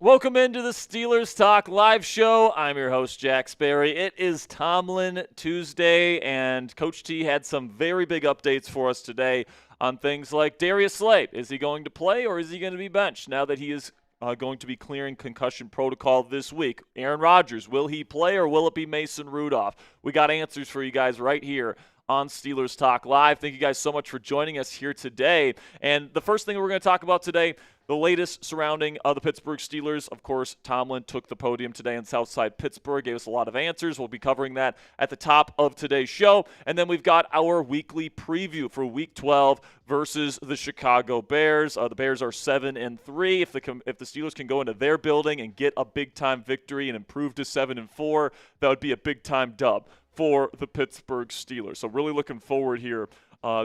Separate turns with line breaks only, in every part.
Welcome into the Steelers Talk live show. I'm your host, Jack Sperry. It is Tomlin Tuesday, and Coach T had some very big updates for us today on things like Darius Slay. Is he going to play or is he going to be benched now that he is going to be clearing concussion protocol this week? Aaron Rodgers, will he play or will it be Mason Rudolph? We got answers for you guys right here on Steelers Talk Live. Thank you guys so much for joining us here today. And the first thing we're going to talk about today, the latest surrounding the Pittsburgh Steelers. Of course, Tomlin took the podium today in Southside Pittsburgh, gave us a lot of answers. We'll be covering that at the top of today's show. And then we've got our weekly preview for Week 12 versus the Chicago Bears. The Bears are 7-3. If the Steelers can go into their building and get a big-time victory and improve to 7-4, that would be a big-time dub for the Pittsburgh Steelers. So really looking forward here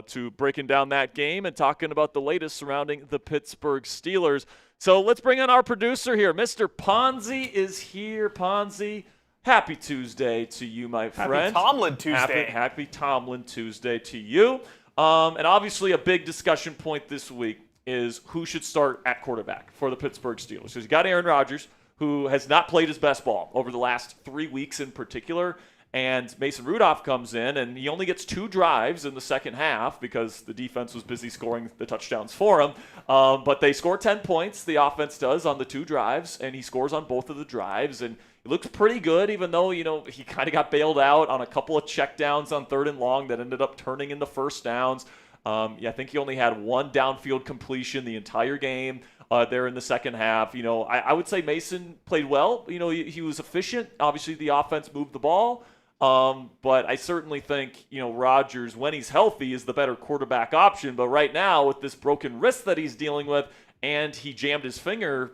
to breaking down that game and talking about the latest surrounding the Pittsburgh Steelers. So let's bring in our producer here. Mr. Ponzi is here. Ponzi, happy Tuesday to you, my friend.
Happy Tomlin Tuesday.
Happy Tomlin Tuesday to you. And obviously a big discussion point this week is who should start at quarterback for the Pittsburgh Steelers. Because you got Aaron Rodgers, who has not played his best ball over the last 3 weeks in particular. And Mason Rudolph comes in, and he only gets 2 drives in the second half because the defense was busy scoring the touchdowns for him. But they score 10 points, the offense does, on the 2 drives, and he scores on both of the drives. And he looks pretty good, even though, he kind of got bailed out on a couple of checkdowns on 3rd and long that ended up turning into first downs. I think he only had 1 downfield completion the entire game there in the second half. I would say Mason played well. He was efficient. Obviously, the offense moved the ball. But I certainly think, Rodgers, when he's healthy, is the better quarterback option. But right now, with this broken wrist that he's dealing with, and he jammed his finger,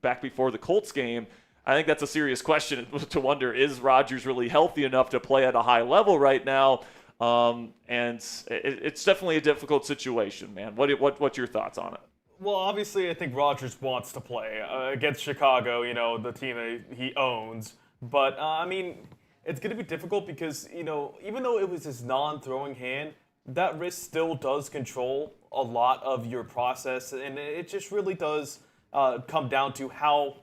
back before the Colts game, I think that's a serious question to wonder, is Rodgers really healthy enough to play at a high level right now? And it's definitely a difficult situation, man. What's your thoughts on it?
Well, obviously, I think Rodgers wants to play against Chicago, the team that he owns. But, it's going to be difficult because, even though it was his non-throwing hand, that wrist still does control a lot of your process. And it just really does come down to how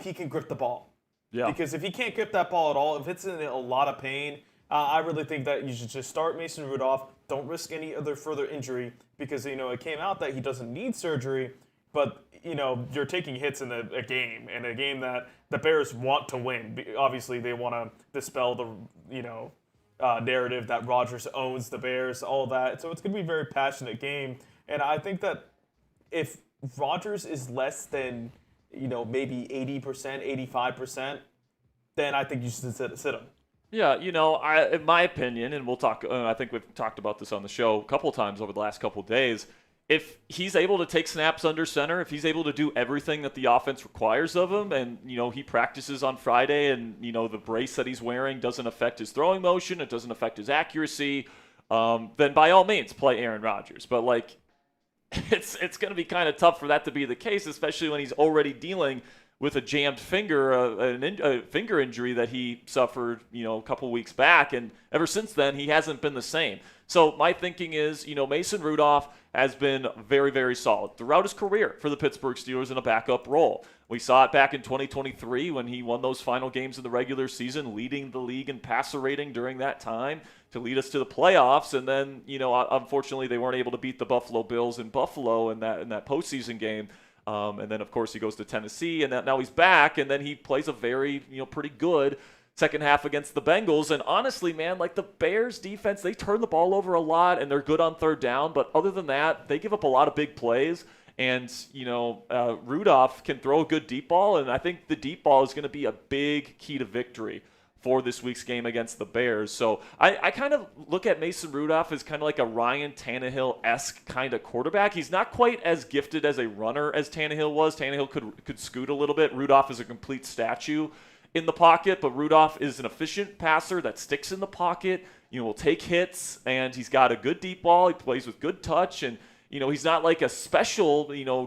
he can grip the ball. Yeah. Because if he can't grip that ball at all, if it's in a lot of pain, I really think that you should just start Mason Rudolph. Don't risk any other further injury because, it came out that he doesn't need surgery. But, you're taking hits in a game that the Bears want to win. Obviously, they want to dispel the, narrative that Rodgers owns the Bears, all that. So it's going to be a very passionate game. And I think that if Rodgers is less than, maybe 80%, 85%, then I think you should sit him.
Yeah, in my opinion, and we'll talk, I think we've talked about this on the show a couple times over the last couple of days, if he's able to take snaps under center, if he's able to do everything that the offense requires of him, and, he practices on Friday and, the brace that he's wearing doesn't affect his throwing motion, it doesn't affect his accuracy, then by all means, play Aaron Rodgers. But, it's going to be kind of tough for that to be the case, especially when he's already dealing with a jammed finger, a finger injury that he suffered, a couple weeks back. And ever since then, he hasn't been the same. So my thinking is, Mason Rudolph has been very, very solid throughout his career for the Pittsburgh Steelers in a backup role. We saw it back in 2023 when he won those final games in the regular season, leading the league in passer rating during that time to lead us to the playoffs. And then, unfortunately, they weren't able to beat the Buffalo Bills in Buffalo in that postseason game. And then, of course, he goes to Tennessee, and now he's back, and then he plays a very, pretty good second half against the Bengals. And honestly, man, the Bears defense, they turn the ball over a lot, and they're good on 3rd down. But other than that, they give up a lot of big plays. And, Rudolph can throw a good deep ball, and I think the deep ball is going to be a big key to victory for this week's game against the Bears. So I kind of look at Mason Rudolph as kind of like a Ryan Tannehill-esque kind of quarterback. He's not quite as gifted as a runner as Tannehill was. Tannehill could scoot a little bit. Rudolph is a complete statue in the pocket, but Rudolph is an efficient passer that sticks in the pocket, will take hits, and he's got a good deep ball. He plays with good touch, and he's not like a special,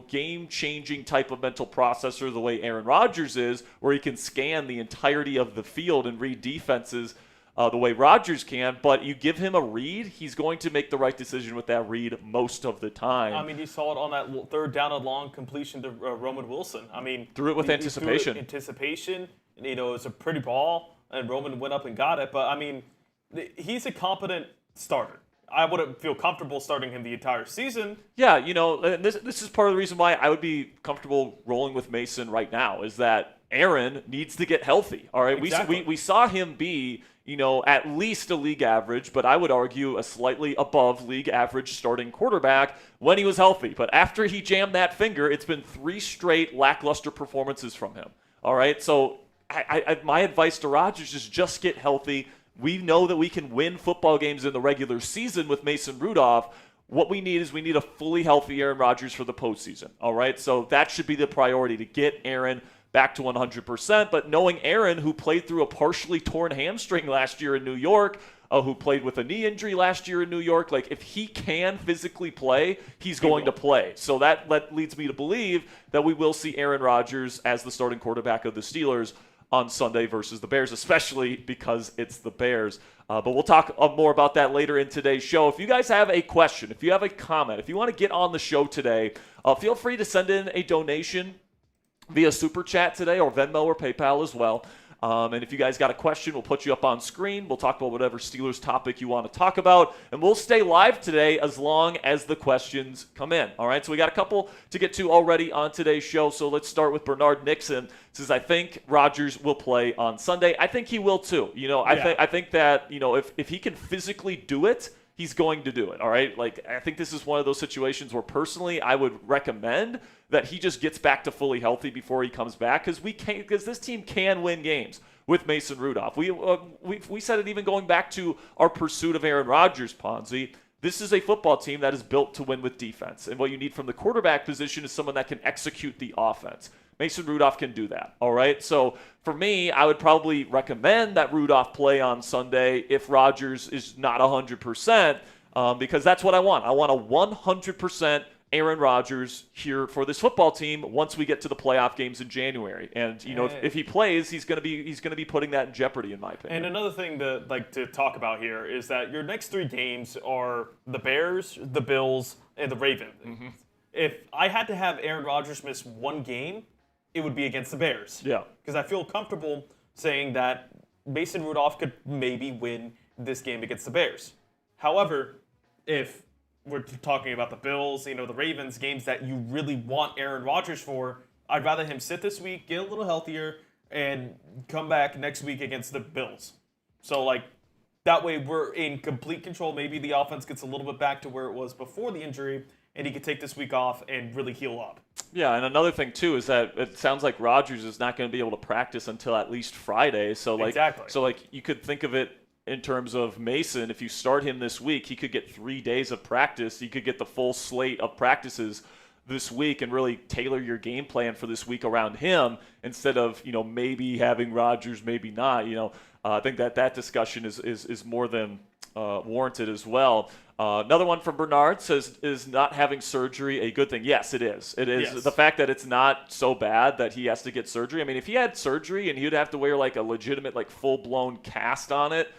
game-changing type of mental processor the way Aaron Rodgers is, where he can scan the entirety of the field and read defenses the way Rodgers can, but you give him a read, he's going to make the right decision with that read most of the time.
I mean, you saw it on that third down and long completion to Roman Wilson. I mean,
threw it with anticipation.
Anticipation. You know, it's a pretty ball, and Roman went up and got it. But I mean, he's a competent starter. I wouldn't feel comfortable starting him the entire season.
Yeah, you know, and this is part of the reason why I would be comfortable rolling with Mason right now, is that Aaron needs to get healthy. All right,
exactly.
we saw him be, you know, at least a league average, but I would argue a slightly above league average starting quarterback when he was healthy. But after he jammed that finger, it's been 3 straight lackluster performances from him. All right, so my advice to Rodgers is just get healthy. We know that we can win football games in the regular season with Mason Rudolph. What we need is a fully healthy Aaron Rodgers for the postseason. All right, so that should be the priority, to get Aaron back to 100%. But knowing Aaron, who played through a partially torn hamstring last year in New York, who played with a knee injury last year in New York, like, if he can physically play, he's going to play. So that leads me to believe that we will see Aaron Rodgers as the starting quarterback of the Steelers on Sunday versus the Bears, especially because it's the Bears. But we'll talk more about that later in today's show. If you guys have a question, if you have a comment, if you want to get on the show today, feel free to send in a donation via Super Chat today, or Venmo or PayPal as well. And if you guys got a question, we'll put you up on screen. We'll talk about whatever Steelers topic you want to talk about. And we'll stay live today as long as the questions come in. All right, so we got a couple to get to already on today's show. So let's start with Bernard Nixon. Says, I think Rodgers will play on Sunday. I think he will too. You know, I think that, you know, if he can physically do it, he's going to do it. All right. Like, I think this is one of those situations where personally I would recommend that he just gets back to fully healthy before he comes back, because this team can win games with Mason Rudolph. We said it even going back to our pursuit of Aaron Rodgers, Ponzi. This is a football team that is built to win with defense. And what you need from the quarterback position is someone that can execute the offense. Mason Rudolph can do that, all right? So for me, I would probably recommend that Rudolph play on Sunday if Rodgers is not 100%, because that's what I want. I want a 100% Aaron Rodgers here for this football team once we get to the playoff games in January. And, you know, if he plays, he's going to be putting that in jeopardy, in my opinion.
And another thing to talk about here is that your next 3 games are the Bears, the Bills, and the Ravens. Mm-hmm. If I had to have Aaron Rodgers miss 1 game, it would be against the Bears.
Yeah.
Because I feel comfortable saying that Mason Rudolph could maybe win this game against the Bears. However, if we're talking about the Bills, you know, the Ravens, games that you really want Aaron Rodgers for, I'd rather him sit this week, get a little healthier, and come back next week against the Bills. So, like, that way we're in complete control. Maybe the offense gets a little bit back to where it was before the injury, and he could take this week off and really heal up.
Yeah, and another thing, too, is that it sounds like Rodgers is not going to be able to practice until at least Friday. So, like,
exactly.
So, like, you could think of it in terms of Mason. If you start him this week, he could get 3 days of practice. He could get the full slate of practices this week and really tailor your game plan for this week around him, instead of, you know, maybe having Rodgers, maybe not. You know, I think that discussion is more than warranted as well. Another one from Bernard says, is not having surgery a good thing? Yes, it is. It is. Yes. The fact that it's not so bad that he has to get surgery. I mean, if he had surgery and he'd have to wear like a legitimate, like, full-blown cast on it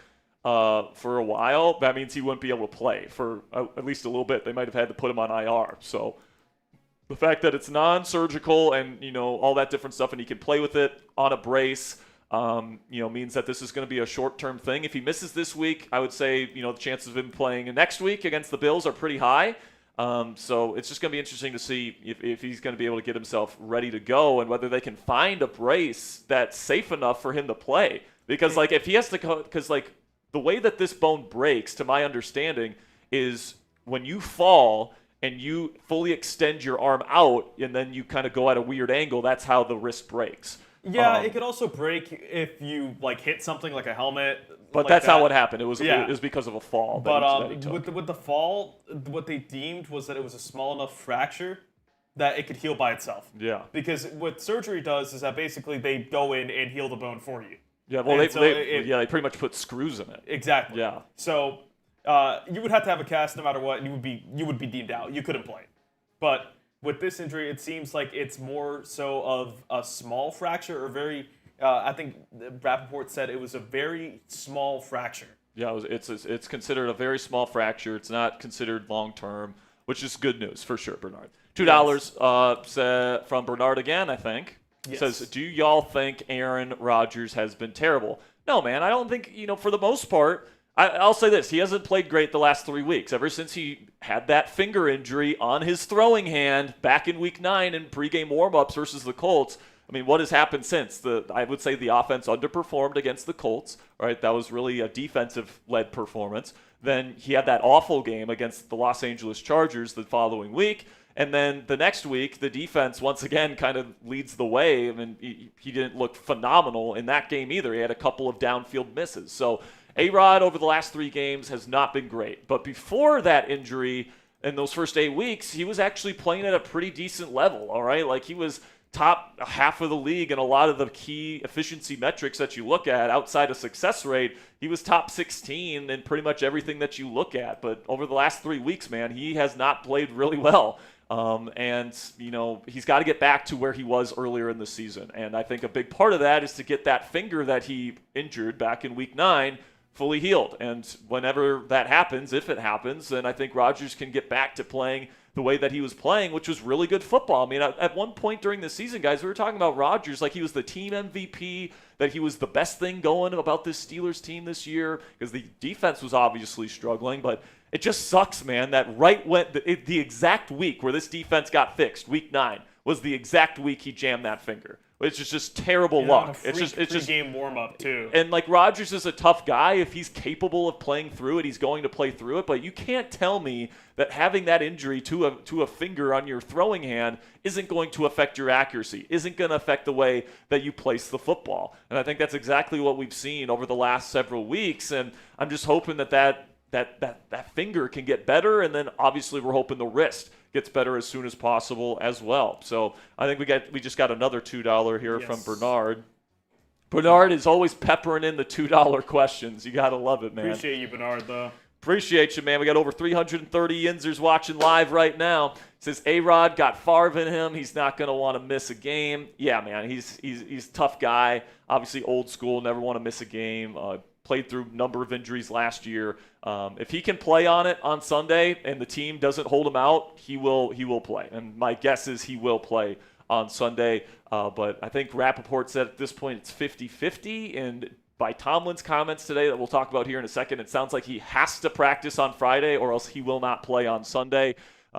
for a while, that means he wouldn't be able to play for at least a little bit. They might have had to put him on IR. So the fact that it's non-surgical and, you know, all that different stuff, and he can play with it on a brace, you know, means that this is going to be a short-term thing. If he misses this week, I would say, you know, the chances of him playing next week against the Bills are pretty high. So it's just going to be interesting to see if he's going to be able to get himself ready to go, and whether they can find a brace that's safe enough for him to play. Because, like, if he has to go, because, like, the way that this bone breaks, to my understanding, is when you fall and you fully extend your arm out and then you kind of go at a weird angle, that's how the wrist breaks.
Yeah, it could also break if you, like, hit something like a helmet.
But
like
that's
that.
not what happened. It was because of a fall.
But
that he took.
with the fall, what they deemed was that it was a small enough fracture that it could heal by itself.
Yeah.
Because what surgery does is that basically they go in and heal the bone for you.
Yeah, well, they pretty much put screws in it.
Exactly.
Yeah.
So you would have to have a cast no matter what, and you would be deemed out. You couldn't play. But with this injury, it seems like it's more so of a small fracture, or very I think Rappaport said it was a very small fracture.
Yeah, it's considered a very small fracture. It's not considered long-term, which is good news for sure, Bernard. $2 from Bernard again, I think.
Yes.
Says, do y'all think Aaron Rodgers has been terrible? No, man, I don't think, for the most part, I'll say this. He hasn't played great the last 3 weeks. Ever since he had that finger injury on his throwing hand back in Week 9 in pregame warm-ups versus the Colts, I mean, what has happened since? I would say the offense underperformed against the Colts, right? That was really a defensive-led performance. Then he had that awful game against the Los Angeles Chargers the following week. And then the next week, the defense once again kind of leads the way. I mean, he didn't look phenomenal in that game either. He had a couple of downfield misses. So A-Rod over the last 3 games has not been great. But before that injury, in those first 8 weeks, he was actually playing at a pretty decent level, all right? Like, he was top half of the league in a lot of the key efficiency metrics that you look at outside of success rate. He was top 16 in pretty much everything that you look at. But over the last 3 weeks, man, he has not played really well. And he's got to get back to where he was earlier in the season. And I think a big part of that is to get that finger that he injured back in Week 9 fully healed. And whenever that happens, if it happens, then I think Rodgers can get back to playing the way that he was playing, which was really good football. I mean, at one point during the season, guys, we were talking about Rodgers like he was the team MVP, that he was the best thing going about this Steelers team this year, because the defense was obviously struggling. But it just sucks, man, that right when the exact week where this defense got fixed, Week 9, was the exact week he jammed that finger. It's just terrible luck. It's just
game warm up too.
And like, Rodgers is a tough guy. If he's capable of playing through it, he's going to play through it. But you can't tell me that having that injury to a finger on your throwing hand isn't going to affect your accuracy, isn't going to affect the way that you place the football. And I think that's exactly what we've seen over the last several weeks. And I'm just hoping that finger can get better, and then obviously we're hoping the wrist gets better as soon as possible as well. So I think we just got another $2 here from Bernard. Bernard is always peppering in the $2 questions. You got to love it, man.
Appreciate you, Bernard, though.
Appreciate you, man. We got over 330 Yinzers watching live right now. Says A-Rod got Favre in him. He's not going to want to miss a game. Yeah, man, he's a tough guy. Obviously old school, never want to miss a game. Played through a number of injuries last year. If he can play on it on Sunday and the team doesn't hold him out, he will play. And my guess is he will play on Sunday. But I think Rappaport said at this point it's 50-50. And by Tomlin's comments today that we'll talk about here in a second, it sounds like he has to practice on Friday or else he will not play on Sunday.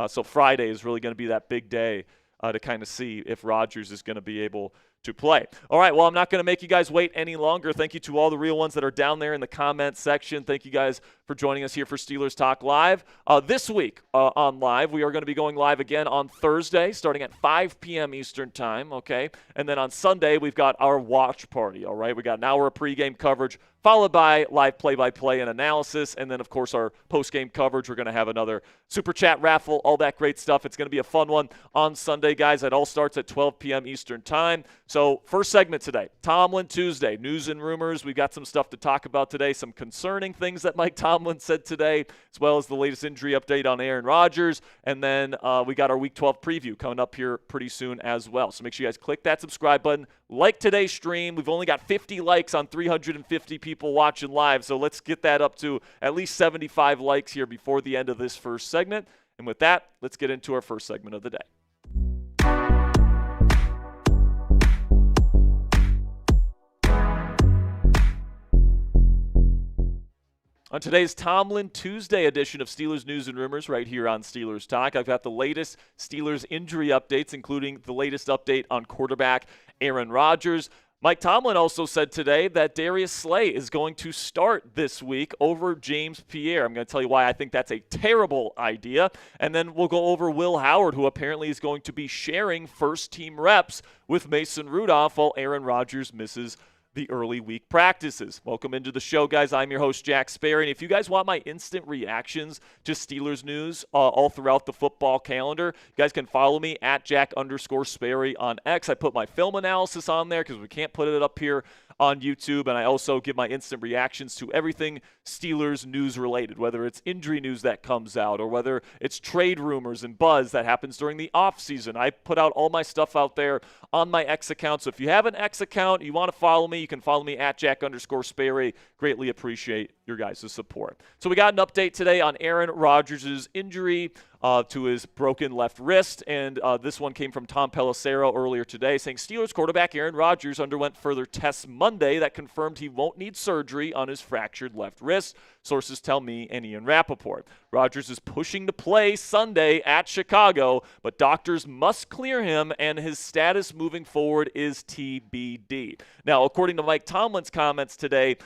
So Friday is really going to be that big day to kind of see if Rodgers is going to be able to play. All right, well, I'm not going to make you guys wait any longer. Thank you to all the real ones that are down there in the comment section. Thank you guys for joining us here for Steelers Talk Live. This week on Live, we are going to be going live again on Thursday, starting at 5 p.m. Eastern Time, okay? And then on Sunday, we've got our watch party, all right? We got an hour of pregame coverage, followed by live play-by-play and analysis, and then, of course, our post-game coverage. We're going to have another Super Chat raffle, all that great stuff. It's going to be a fun one on Sunday, guys. It all starts at 12 p.m. Eastern Time. So first segment today, Tomlin Tuesday, news and rumors. We've got some stuff to talk about today, some concerning things that Mike Tomlin said today, as well as the latest injury update on Aaron Rodgers. And then we got our Week 12 preview coming up here pretty soon as well. So make sure you guys click that subscribe button. Like today's stream. We've only got 50 likes on 350 people watching live, so let's get that up to at least 75 likes here before the end of this first segment. And with that, let's get into our first segment of the day. On today's Tomlin Tuesday edition of Steelers News and Rumors right here on Steelers Talk, I've got the latest Steelers injury updates, including the latest update on quarterback Aaron Rodgers. Mike Tomlin also said today that Darius Slay is going to start this week over James Pierre. I'm going to tell you why I think that's a terrible idea. And then we'll go over Will Howard, who apparently is going to be sharing first-team reps with Mason Rudolph while Aaron Rodgers misses the early week practices. Welcome into the show, guys. I'm your host, Jack Sperry. And if you guys want my instant reactions to Steelers news all throughout the football calendar, you guys can follow me at Jack_Sperry on X. I put my film analysis on there because we can't put it up here on YouTube, and I also give my instant reactions to everything Steelers news related, whether it's injury news that comes out or whether it's trade rumors and buzz that happens during the offseason. I put out all my stuff out there on my X account. So if you have an X account, you want to follow me, you can follow me at Jack_Sperry. Greatly appreciate your guys' support. So we got an update today on Aaron Rodgers' injury to his broken left wrist, and this one came from Tom Pelissero earlier today, saying Steelers quarterback Aaron Rodgers underwent further tests Monday that confirmed he won't need surgery on his fractured left wrist. Sources tell me and Ian Rappaport. Rodgers is pushing to play Sunday at Chicago, but doctors must clear him, and his status moving forward is TBD. Now, according to Mike Tomlin's comments today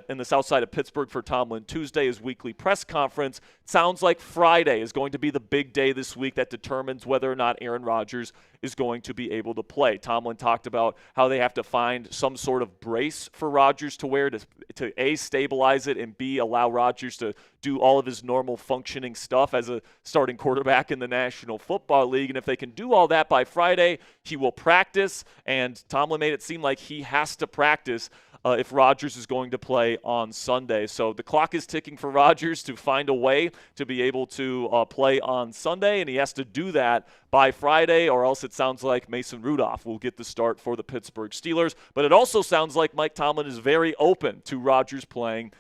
in the south side of Pittsburgh for Tomlin Tuesday, his weekly press conference, it sounds like Friday is going to be the big day this week that determines whether or not Aaron Rodgers is going to be able to play. Tomlin talked about how they have to find some sort of brace for Rodgers to wear to A, stabilize it, and B, allow Rodgers to do all of his normal functioning stuff as a starting quarterback in the National Football League. And if they can do all that by Friday, he will practice, and Tomlin made it seem like he has to practice if Rodgers is going to play on Sunday. So the clock is ticking for Rodgers to find a way to be able to play on Sunday, and he has to do that by Friday, or else it sounds like Mason Rudolph will get the start for the Pittsburgh Steelers. But it also sounds like Mike Tomlin is very open to Rodgers playing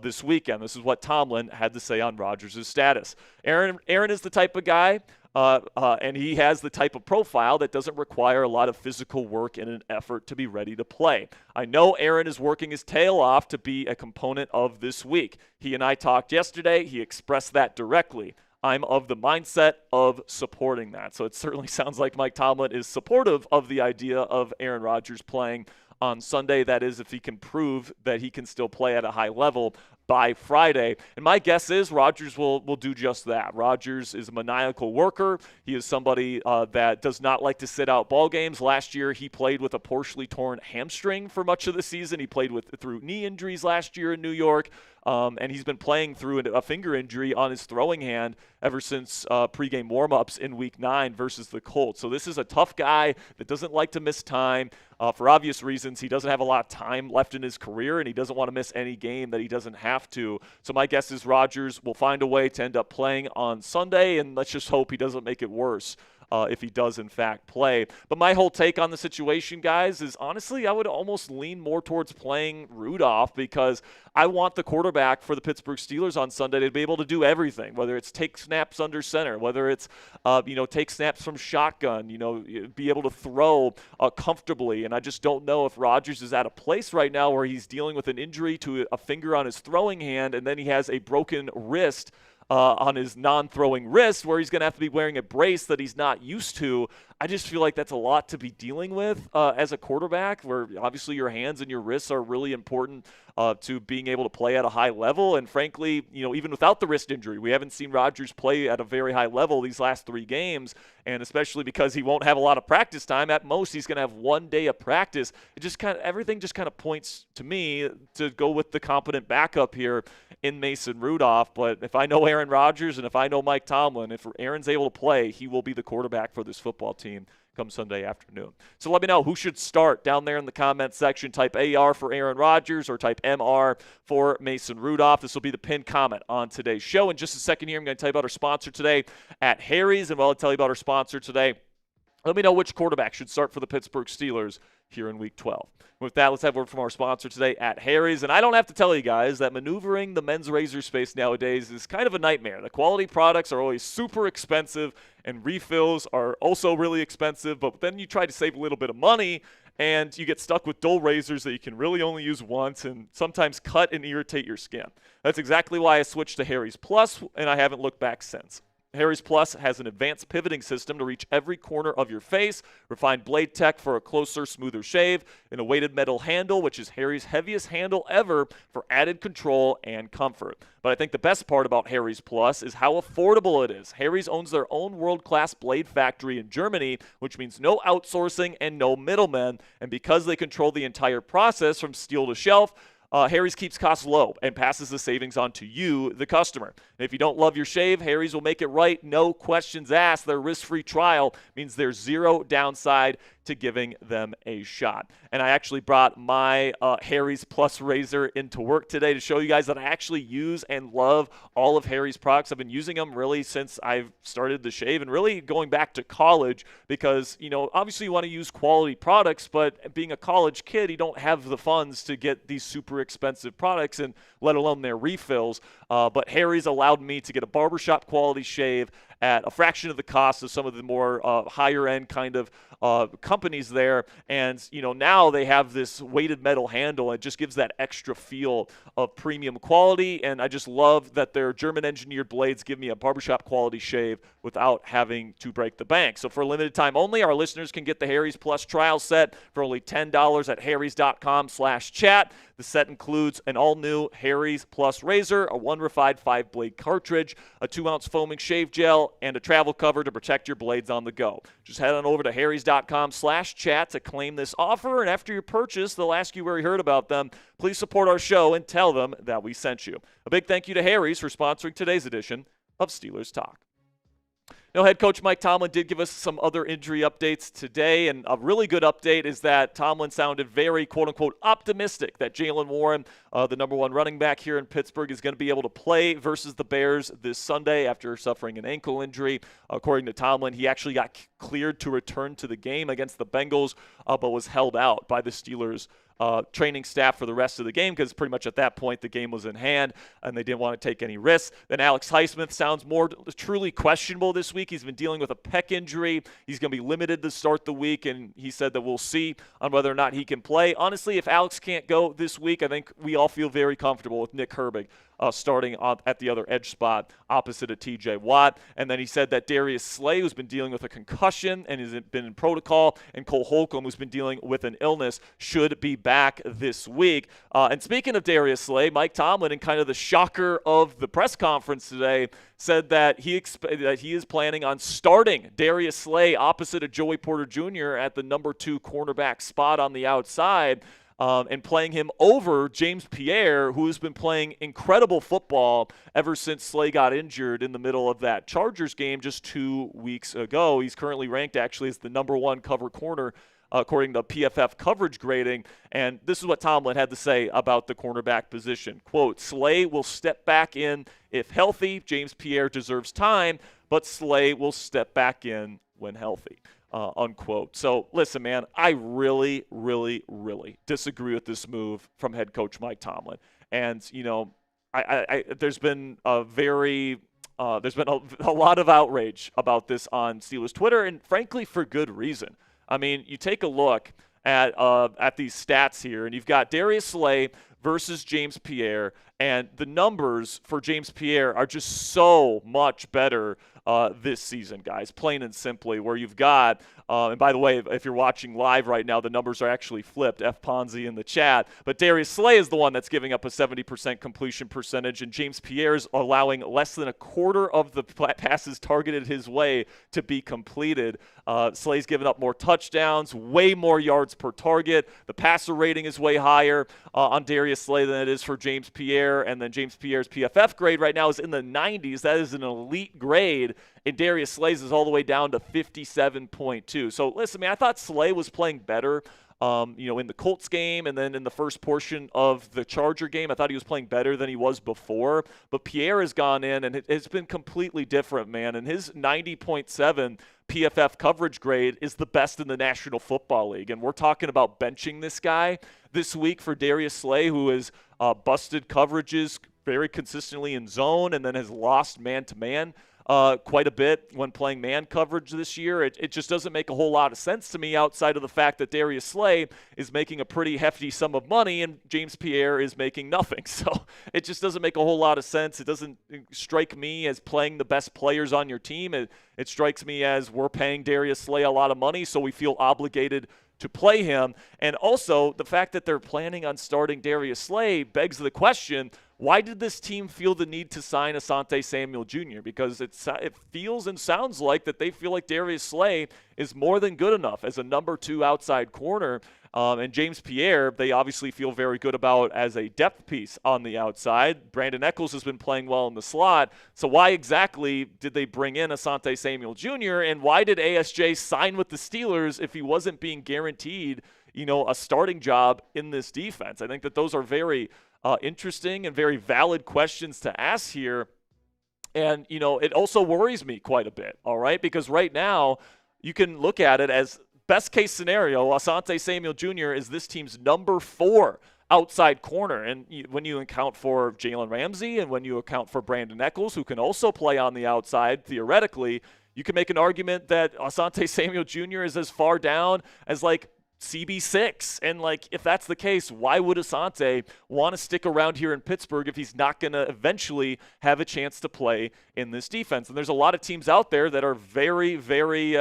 this weekend. This is what Tomlin had to say on Rodgers' status. Aaron is the type of guy, and he has the type of profile that doesn't require a lot of physical work in an effort to be ready to play. I know Aaron is working his tail off to be a component of this week. He and I talked yesterday. He expressed that directly. I'm of the mindset of supporting that. So it certainly sounds like Mike Tomlin is supportive of the idea of Aaron Rodgers playing on Sunday. That is, if he can prove that he can still play at a high level by Friday. And my guess is Rodgers will do just that. Rodgers is a maniacal worker. He is somebody that does not like to sit out ball games. Last year, he played with a partially torn hamstring for much of the season. He played through knee injuries last year in New York. And he's been playing through a finger injury on his throwing hand ever since pregame warmups in Week 9 versus the Colts. So this is a tough guy that doesn't like to miss time. For obvious reasons, he doesn't have a lot of time left in his career, and he doesn't want to miss any game that he doesn't have to. So my guess is Rodgers will find a way to end up playing on Sunday, and let's just hope he doesn't make it worse if he does, in fact, play. But my whole take on the situation, guys, is honestly I would almost lean more towards playing Rudolph, because I want the quarterback for the Pittsburgh Steelers on Sunday to be able to do everything, whether it's take snaps under center, whether it's take snaps from shotgun, be able to throw comfortably. And I just don't know if Rodgers is at a place right now where he's dealing with an injury to a finger on his throwing hand, and then he has a broken wrist on his non-throwing wrist, where he's going to have to be wearing a brace that he's not used to. I just feel like that's a lot to be dealing with as a quarterback, where obviously your hands and your wrists are really important to being able to play at a high level. And frankly, even without the wrist injury, we haven't seen Rodgers play at a very high level these last 3 games, and especially because he won't have a lot of practice time. At most, he's going to have 1 day of practice. Everything just kind of points to me to go with the competent backup here in Mason Rudolph. But if I know Aaron Rodgers and if I know Mike Tomlin, if Aaron's able to play, he will be the quarterback for this football team come Sunday afternoon. So let me know who should start down there in the comment section. Type AR for Aaron Rodgers or type MR for Mason Rudolph. This will be the pinned comment on today's show. In just a second here, I'm going to tell you about our sponsor today at Harry's. And while I tell you about our sponsor today, let me know which quarterback should start for the Pittsburgh Steelers here in Week 12. With that, let's have a word from our sponsor today at Harry's. And I don't have to tell you guys that maneuvering the men's razor space nowadays is kind of a nightmare. The quality products are always super expensive, and refills are also really expensive. But then you try to save a little bit of money, and you get stuck with dull razors that you can really only use once and sometimes cut and irritate your skin. That's exactly why I switched to Harry's Plus, and I haven't looked back since. Harry's Plus has an advanced pivoting system to reach every corner of your face, refined blade tech for a closer, smoother shave, and a weighted metal handle, which is Harry's heaviest handle ever for added control and comfort. But I think the best part about Harry's Plus is how affordable it is. Harry's owns their own world-class blade factory in Germany, which means no outsourcing and no middlemen. And because they control the entire process from steel to shelf, Harry's keeps costs low and passes the savings on to you, the customer. And if you don't love your shave, Harry's will make it right. No questions asked. Their risk-free trial means there's zero downside to giving them a shot. And I actually brought my Harry's Plus razor into work today to show you guys that I actually use and love all of Harry's products. I've been using them really since I've started to shave and really going back to college because, obviously you want to use quality products, but being a college kid, you don't have the funds to get these super expensive products and let alone their refills. But Harry's allowed me to get a barbershop quality shave at a fraction of the cost of some of the more higher end kind of companies there. And, now they have this weighted metal handle. It just gives that extra feel of premium quality. And I just love that their German engineered blades give me a barbershop quality shave without having to break the bank. So for a limited time only, our listeners can get the Harry's Plus trial set for only $10 at harrys.com/chat. The set includes an all-new Harry's Plus razor, a one refined 5-blade cartridge, a 2-ounce foaming shave gel, and a travel cover to protect your blades on the go. Just head on over to harrys.com/chat to claim this offer, and after your purchase, they'll ask you where you heard about them. Please support our show and tell them that we sent you. A big thank you to Harry's for sponsoring today's edition of Steelers Talk. Head coach Mike Tomlin did give us some other injury updates today, and a really good update is that Tomlin sounded very, quote-unquote, optimistic that Jaylen Warren, the number one running back here in Pittsburgh, is going to be able to play versus the Bears this Sunday after suffering an ankle injury. According to Tomlin, he actually got cleared to return to the game against the Bengals, but was held out by the Steelers training staff for the rest of the game because pretty much at that point the game was in hand and they didn't want to take any risks. Then Alex Highsmith sounds more truly questionable this week. He's been dealing with a pec injury. He's going to be limited to start the week, and he said that we'll see on whether or not he can play. Honestly, if Alex can't go this week, I think we all feel very comfortable with Nick Herbig starting at the other edge spot opposite of TJ Watt. And then he said that Darius Slay, who's been dealing with a concussion and has been in protocol, and Cole Holcomb, who's been dealing with an illness, should be back this week. And speaking of Darius Slay, Mike Tomlin, in kind of the shocker of the press conference today, said that he is planning on starting Darius Slay opposite of Joey Porter Jr. at the number 2 cornerback spot on the outside. And playing him over James Pierre, who has been playing incredible football ever since Slay got injured in the middle of that Chargers game just 2 weeks ago. He's currently ranked actually as the number 1 cover corner according to PFF coverage grading. And this is what Tomlin had to say about the cornerback position. Quote, Slay will step back in if healthy. James Pierre deserves time, but Slay will step back in when healthy. Unquote. So listen, man, I really, really, really disagree with this move from head coach Mike Tomlin. And, there's been a lot of outrage about this on Steelers Twitter, and frankly, for good reason. I mean, you take a look at these stats here, and you've got Darius Slay versus James Pierre, and the numbers for James Pierre are just so much better this season, guys, plain and simply, where you've got, and by the way, if you're watching live right now, the numbers are actually flipped, F. Ponzi in the chat, but Darius Slay is the one that's giving up a 70% completion percentage, and James Pierre's allowing less than a quarter of the passes targeted his way to be completed. Slay's given up more touchdowns, way more yards per target. The passer rating is way higher on Darius Slay than it is for James Pierre, and then James Pierre's PFF grade right now is in the 90s. That is an elite grade, and Darius Slay's is all the way down to 57.2. So listen, man, I thought Slay was playing better in the Colts game and then in the first portion of the Charger game. I thought he was playing better than he was before. But Pierre has gone in, and it's been completely different, man. And his 90.7 PFF coverage grade is the best in the National Football League. And we're talking about benching this guy this week for Darius Slay, who has busted coverages very consistently in zone and then has lost man-to-man quite a bit when playing man coverage this year. It just doesn't make a whole lot of sense to me outside of the fact that Darius Slay is making a pretty hefty sum of money and James Pierre is making nothing. So it just doesn't make a whole lot of sense. It doesn't strike me as playing the best players on your team. It strikes me as we're paying Darius Slay a lot of money, so we feel obligated to play him. And also the fact that they're planning on starting Darius Slay begs the question, why did this team feel the need to sign Asante Samuel Jr.? Because it feels and sounds like that they feel like Darius Slay is more than good enough as a number 2 outside corner. And James Pierre, they obviously feel very good about as a depth piece on the outside. Brandon Echols has been playing well in the slot. So why exactly did they bring in Asante Samuel Jr., and why did ASJ sign with the Steelers if he wasn't being guaranteed, a starting job in this defense? I think that those are very interesting and very valid questions to ask here. And, it also worries me quite a bit, all right? Because right now you can look at it as best case scenario, Asante Samuel Jr. is this team's number 4 outside corner. And when you account for Jalen Ramsey and when you account for Brandon Echols, who can also play on the outside theoretically, you can make an argument that Asante Samuel Jr. is as far down as like CB6. And if that's the case, why would Asante want to stick around here in Pittsburgh if he's not going to eventually have a chance to play in this defense? And there's a lot of teams out there that are very, very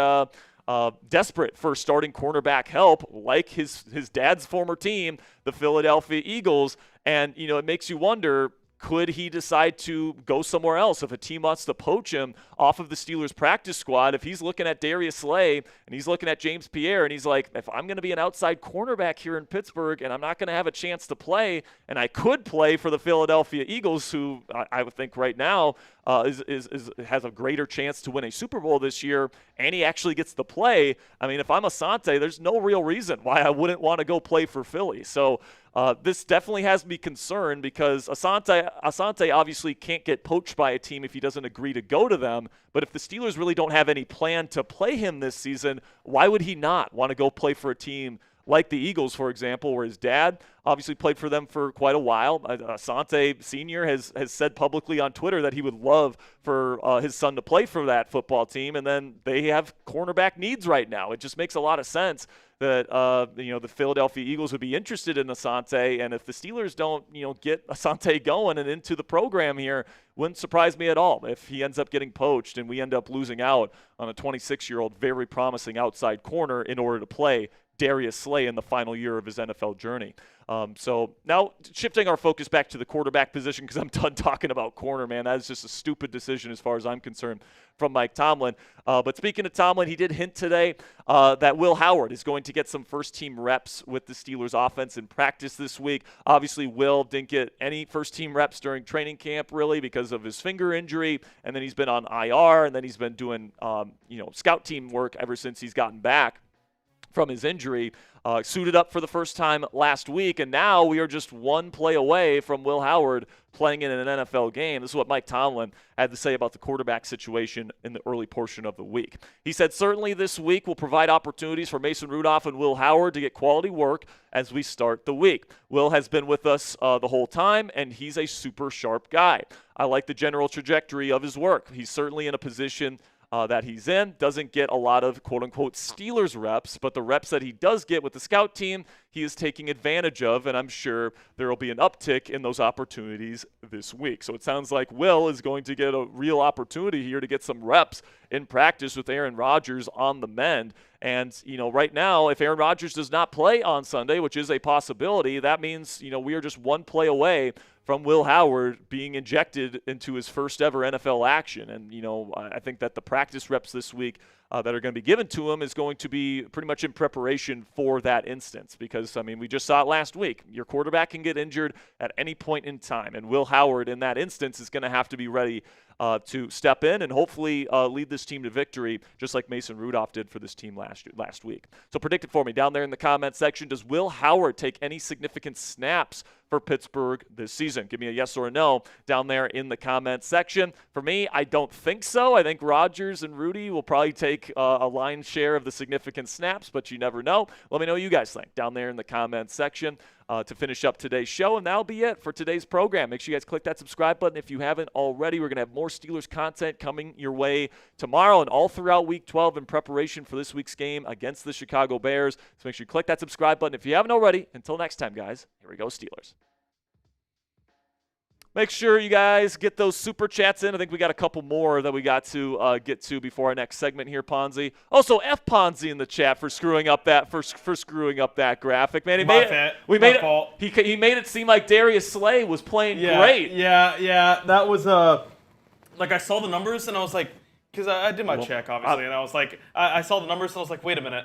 desperate for starting cornerback help, like his dad's former team, the Philadelphia Eagles. And, it makes you wonder, could he decide to go somewhere else if a team wants to poach him off of the Steelers practice squad? If he's looking at Darius Slay and he's looking at James Pierre and he's like, if I'm going to be an outside cornerback here in Pittsburgh and I'm not going to have a chance to play, and I could play for the Philadelphia Eagles, who I would think right now has a greater chance to win a Super Bowl this year, and he actually gets to play. I mean, if I'm Asante, there's no real reason why I wouldn't want to go play for Philly. So this definitely has me concerned, because Asante obviously can't get poached by a team if he doesn't agree to go to them. But if the Steelers really don't have any plan to play him this season, why would he not want to go play for a team like the Eagles, for example, where his dad obviously played for them for quite a while? Asante Sr. has said publicly on Twitter that he would love for his son to play for that football team, and then they have cornerback needs right now. It just makes a lot of sense that the Philadelphia Eagles would be interested in Asante, and if the Steelers don't get Asante going and into the program here, wouldn't surprise me at all if he ends up getting poached and we end up losing out on a 26-year-old very promising outside corner in order to play Darius Slay in the final year of his NFL journey. So now shifting our focus back to the quarterback position, because I'm done talking about corner, man. That is just a stupid decision as far as I'm concerned from Mike Tomlin. But speaking of Tomlin, he did hint today that Will Howard is going to get some first-team reps with the Steelers offense in practice this week. Obviously, Will didn't get any first-team reps during training camp, really, because of his finger injury, and then he's been on IR, and then he's been doing scout team work ever since he's gotten back from his injury. Suited up for the first time last week, and now we are just one play away from Will Howard playing in an NFL game. This is what Mike Tomlin had to say about the quarterback situation in the early portion of the week. He said, certainly this week will provide opportunities for Mason Rudolph and Will Howard to get quality work as we start the week. Will has been with us the whole time, and he's a super sharp guy. I like the general trajectory of his work. He's certainly in a position that he's in, doesn't get a lot of quote-unquote Steelers reps, but the reps that he does get with the scout team, he is taking advantage of, and I'm sure there will be an uptick in those opportunities this week. So it sounds like Will is going to get a real opportunity here to get some reps in practice with Aaron Rodgers on the mend. And, right now, if Aaron Rodgers does not play on Sunday, which is a possibility, that means, we are just one play away from Will Howard being injected into his first ever NFL action. And, I think that the practice reps this week that are going to be given to him is going to be pretty much in preparation for that instance. Because, we just saw it last week. Your quarterback can get injured at any point in time. And Will Howard, in that instance, is going to have to be ready to step in and hopefully lead this team to victory, just like Mason Rudolph did for this team last week. So predict it for me down there in the comment section. Does Will Howard take any significant snaps for Pittsburgh this season? Give me a yes or a no down there in the comment section. For me, I don't think so. I think Rodgers and Rudy will probably take a lion's share of the significant snaps, but you never know. Let me know what you guys think down there in the comment section. To finish up today's show, and that'll be it for today's program. Make sure you guys click that subscribe button if you haven't already. We're going to have more Steelers content coming your way tomorrow and all throughout Week 12 in preparation for this week's game against the Chicago Bears. So make sure you click that subscribe button if you haven't already. Until next time, guys, here we go, Steelers. Make sure you guys get those super chats in. I think we got a couple more that we got to get to before our next segment here, Ponzi. Also, F Ponzi in the chat for screwing up that for screwing up that graphic. Man, he made it seem like Darius Slay was playing great.
Yeah. That was like I saw the numbers and I was like, because I did my check obviously, and I was like, I saw the numbers and I was like, wait a minute,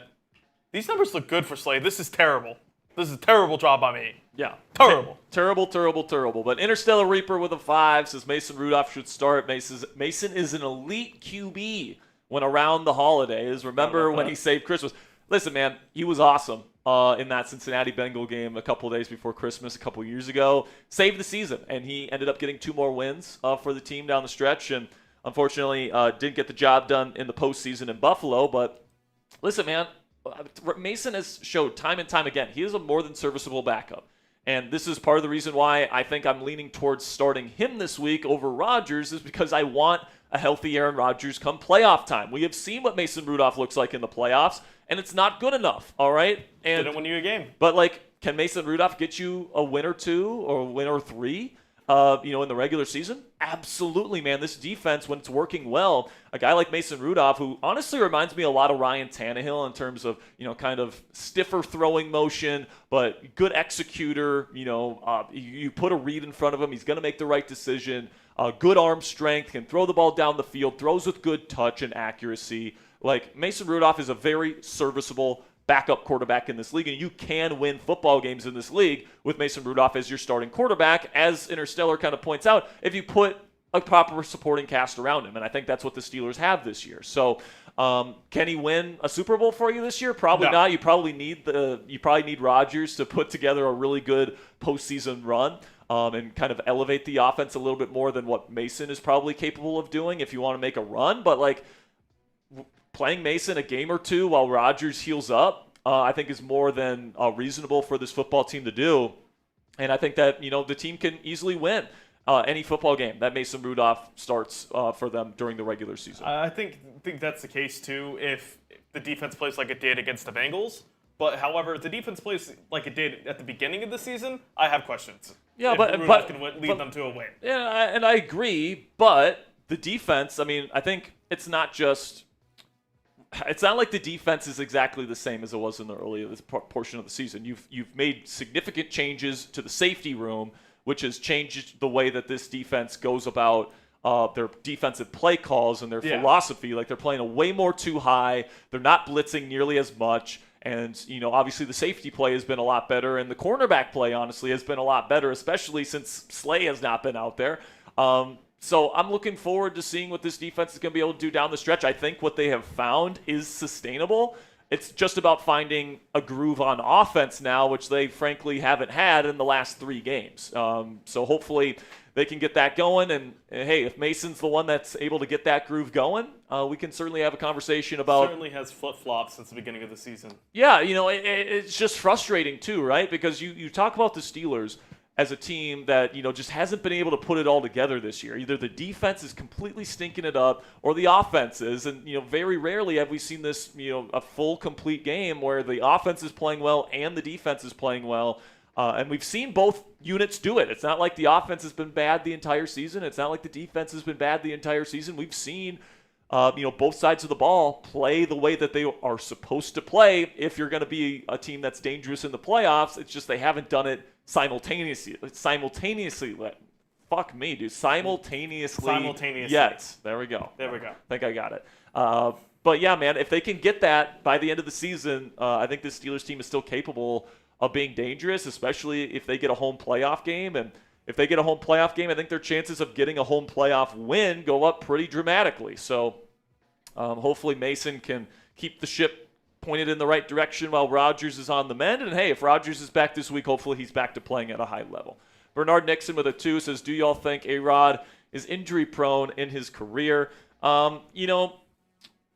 these numbers look good for Slay. This is terrible. This is a terrible job by me.
Yeah.
Terrible.
Terrible. But Interstellar Reaper with a 5 says Mason Rudolph should start. Mason is an elite QB when around the holidays. Remember when he saved Christmas? Listen, man, he was awesome in that Cincinnati Bengal game a couple days before Christmas a couple years ago. Saved the season, and he ended up getting 2 more wins for the team down the stretch. And unfortunately, didn't get the job done in the postseason in Buffalo. But listen, man, Mason has showed time and time again he is a more than serviceable backup. And this is part of the reason why I think I'm leaning towards starting him this week over Rodgers, is because I want a healthy Aaron Rodgers come playoff time. We have seen what Mason Rudolph looks like in the playoffs, and it's not good enough, all right? And
didn't win you a game.
But, can Mason Rudolph get you a win or 2 or a win or 3? In the regular season? Absolutely, man. This defense, when it's working well, a guy like Mason Rudolph, who honestly reminds me a lot of Ryan Tannehill in terms of, kind of stiffer throwing motion, but good executor. You put a read in front of him, he's going to make the right decision. Good arm strength, can throw the ball down the field, throws with good touch and accuracy. Mason Rudolph is a very serviceable backup quarterback in this league, and you can win football games in this league with Mason Rudolph as your starting quarterback, as Interstellar kind of points out, if you put a proper supporting cast around him, and I think that's what the Steelers have this year. So can he win a Super Bowl for you this year? Probably not. You probably need Rodgers to put together a really good postseason run and kind of elevate the offense a little bit more than what Mason is probably capable of doing if you want to make a run. But playing Mason a game or 2 while Rodgers heals up, I think is more than reasonable for this football team to do. And I think that, the team can easily win any football game that Mason Rudolph starts for them during the regular season.
I think that's the case, too, if the defense plays like it did against the Bengals. But, however, if the defense plays like it did at the beginning of the season, I have questions.
Yeah,
Rudolph can lead them to a win.
Yeah, and I agree. But the defense, I think it's not like the defense is exactly the same as it was in the earlier portion of the season. You've made significant changes to the safety room, which has changed the way that this defense goes about their defensive play calls and their philosophy. They're playing a way more too high. They're not blitzing nearly as much. And, obviously the safety play has been a lot better, and the cornerback play, honestly, has been a lot better, especially since Slay has not been out there. So I'm looking forward to seeing what this defense is going to be able to do down the stretch. I think what they have found is sustainable. It's just about finding a groove on offense now, which they frankly haven't had in the last 3 games. So hopefully they can get that going. And hey, if Mason's the one that's able to get that groove going, we can certainly have a conversation about.
Certainly has flip-flops since the beginning of the season.
Yeah, it's just frustrating too, right? Because you talk about the Steelers as a team that, just hasn't been able to put it all together this year. Either the defense is completely stinking it up or the offense is. And, very rarely have we seen this, a full, complete game where the offense is playing well and the defense is playing well. And we've seen both units do it. It's not like the offense has been bad the entire season. It's not like the defense has been bad the entire season. We've seen, both sides of the ball play the way that they are supposed to play if you're going to be a team that's dangerous in the playoffs. It's just they haven't done it simultaneously. Fuck me, dude. Simultaneously. Yes. There we go. I think I got it. But yeah, man, if they can get that by the end of the season, I think this Steelers team is still capable of being dangerous, especially if they get a home playoff game. And if they get a home playoff game, I think their chances of getting a home playoff win go up pretty dramatically. So hopefully Mason can keep the ship pointed in the right direction while Rodgers is on the mend. And hey, if Rodgers is back this week, hopefully he's back to playing at a high level. Bernard Nixon with a 2 says, do y'all think A-Rod is injury prone in his career?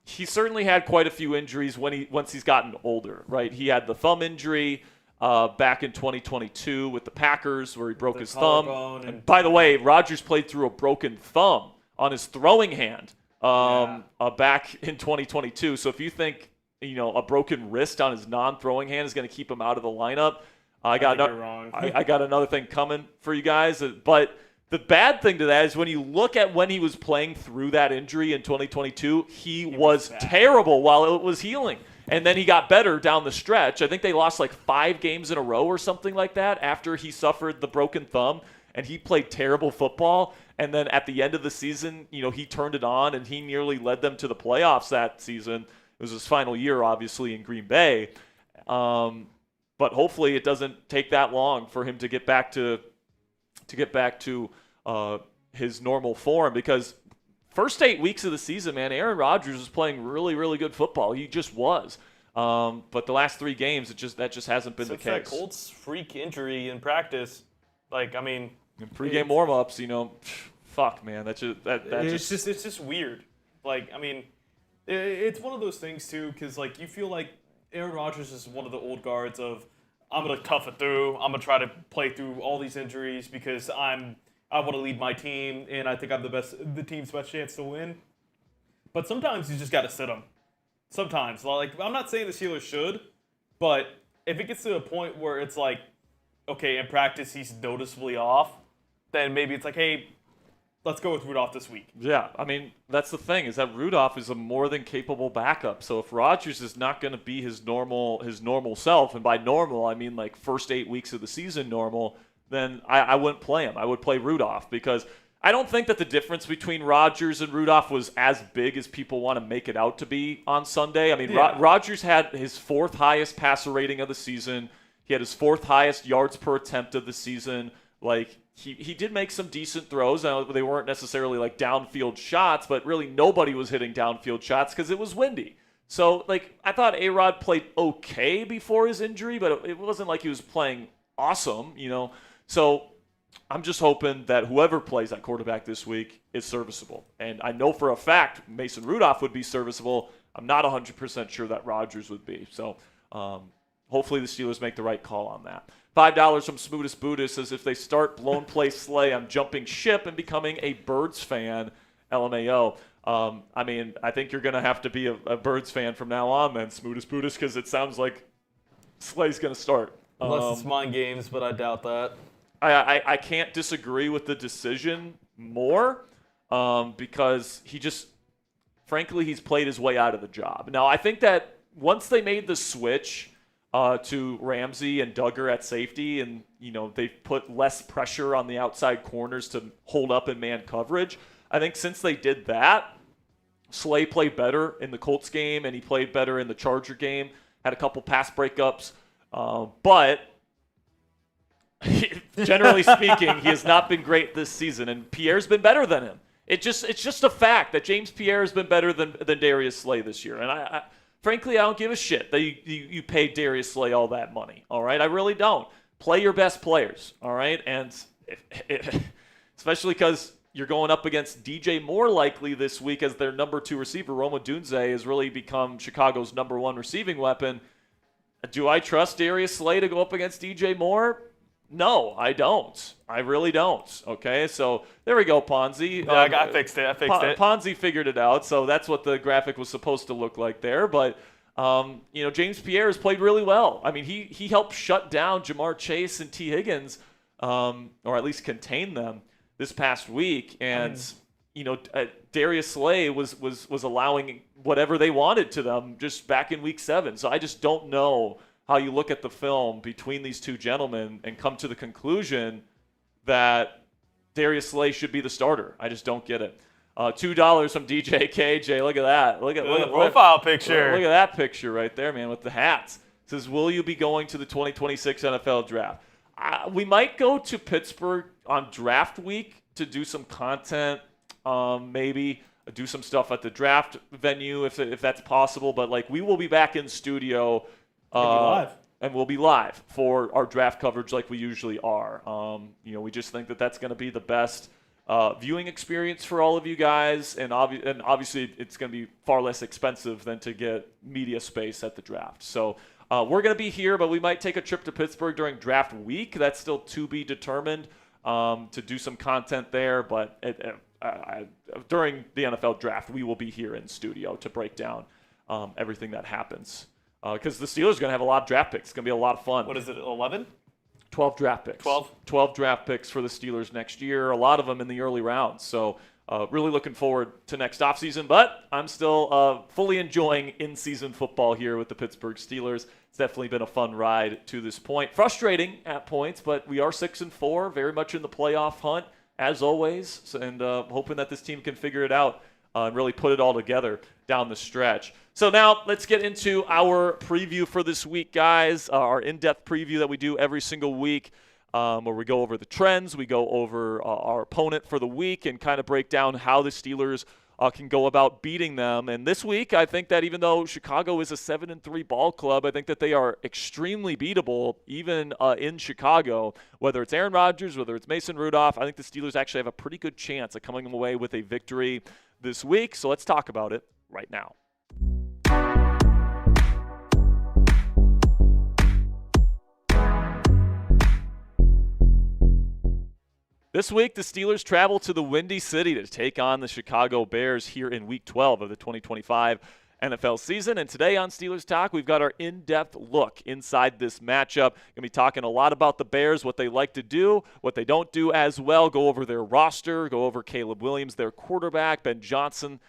He certainly had quite a few injuries once he's gotten older, right? He had the thumb injury back in 2022 with the Packers where he broke his thumb. And by the way, Rodgers played through a broken thumb on his throwing hand back in 2022. So if you think, a broken wrist on his non-throwing hand is going to keep him out of the lineup, I got another thing coming for you guys. But The bad thing to that is when you look at when he was playing through that injury in 2022, he was terrible while it was healing. And then he got better down the stretch. I think they lost like 5 games in a row or something like that after he suffered the broken thumb, and he played terrible football. And then at the end of the season, he turned it on, and he nearly led them to the playoffs that season. It was his final year, obviously, in Green Bay. But hopefully it doesn't take that long for him to get back to his normal form, because first 8 weeks of the season, man, Aaron Rodgers was playing really, really good football. He just was. But the last 3 games, that just hasn't been the case.
Since that Colts freak injury in practice, in
pregame warm-ups, fuck, man, it's
just weird. It's one of those things too, because you feel like Aaron Rodgers is one of the old guards of, I'm gonna tough it through. I'm gonna try to play through all these injuries because I want to lead my team, and I think I'm the team's best chance to win. But sometimes you just got to sit them. Sometimes, I'm not saying the Steelers should, but if it gets to a point where it's okay, in practice he's noticeably off, then maybe it's hey, let's go with Rudolph this week.
Yeah, that's the thing, is that Rudolph is a more than capable backup. So if Rodgers is not going to be his normal self, and by normal I mean first 8 weeks of the season normal, then I wouldn't play him. I would play Rudolph, because I don't think that the difference between Rodgers and Rudolph was as big as people want to make it out to be on Sunday. Rodgers had his 4th highest passer rating of the season. He had his 4th highest yards per attempt of the season. He did make some decent throws. They weren't necessarily downfield shots, but really nobody was hitting downfield shots because it was windy. So I thought A-Rod played okay before his injury, but it wasn't like he was playing awesome, So I'm just hoping that whoever plays at quarterback this week is serviceable. And I know for a fact Mason Rudolph would be serviceable. I'm not 100% sure that Rodgers would be. So hopefully the Steelers make the right call on that. $5 from Smoothest Buddhist says, if they start blown play Slay, I'm jumping ship and becoming a Birds fan. LMAO. I think you're going to have to be a Birds fan from now on then, Smoothest Buddhist, because it sounds like Slay's going to start.
Unless it's mind games, but I doubt that.
I can't disagree with the decision more, because frankly, he's played his way out of the job. Now, I think that once they made the switch to Ramsey and Duggar at safety, and they've put less pressure on the outside corners to hold up in man coverage, I think since they did that, Slay played better in the Colts game, and he played better in the Charger game, had a couple pass breakups, but generally speaking, he has not been great this season, and Pierre's been better than him. It's just a fact that James Pierre has been better than Darius Slay this year, and I frankly, I don't give a shit that you paid Darius Slay all that money, all right? I really don't. Play your best players, all right? And especially because you're going up against DJ Moore likely this week as their number 2 receiver. Roma Dunze has really become Chicago's number 1 receiving weapon. Do I trust Darius Slay to go up against DJ Moore? No, I don't. I really don't. Okay, so there we go, Ponzi.
Yeah, I fixed it.
Ponzi figured it out, so that's what the graphic was supposed to look like there. But, James Pierre has played really well. He helped shut down Jamar Chase and T. Higgins, or at least contain them this past week. And, Darius Slay was allowing whatever they wanted to them just back in Week 7. So I just don't know how you look at the film between these two gentlemen and come to the conclusion that Darius Slay should be the starter. I just don't get it. $2 from DJ KJ. Look at that. Look at
the profile picture.
Look at that picture right there, man, with the hats. It says, will you be going to the 2026 NFL draft? We might go to Pittsburgh on draft week to do some content, maybe do some stuff at the draft venue if that's possible. But we will be back in studio. And we'll be live for our draft coverage like we usually are. We just think that that's going to be the best viewing experience for all of you guys, and obviously it's going to be far less expensive than to get media space at the draft. So we're going to be here, but we might take a trip to Pittsburgh during draft week. That's still to be determined, to do some content there. But during the NFL draft, we will be here in studio to break down everything that happens. Because the Steelers are going to have a lot of draft picks. It's going to be a lot of fun.
What is it, 11?
12 draft picks. 12 draft picks for the Steelers next year, a lot of them in the early rounds. So really looking forward to next offseason, but I'm still fully enjoying in-season football here with the Pittsburgh Steelers. It's definitely been a fun ride to this point. Frustrating at points, but we are 6-4, very much in the playoff hunt, as always, and hoping that this team can figure it out and really put it all together down the stretch. So now let's get into our preview for this week, guys, our in-depth preview that we do every single week. Where we go over the trends, we go over our opponent for the week, and kind of break down how the Steelers can go about beating them. And this week, I think that even though Chicago is a 7-3 ball club, I think that they are extremely beatable, even in Chicago. Whether it's Aaron Rodgers, whether it's Mason Rudolph, I think the Steelers actually have a pretty good chance of coming away with a victory this week. So let's talk about it right now. This week, the Steelers travel to the Windy City to take on the Chicago Bears here in Week 12 of the 2025 NFL season. And today on Steelers Talk, we've got our in-depth look inside this matchup. Going to be talking a lot about the Bears, what they like to do, what they don't do as well, go over their roster, go over Caleb Williams, their quarterback, Ben Johnson,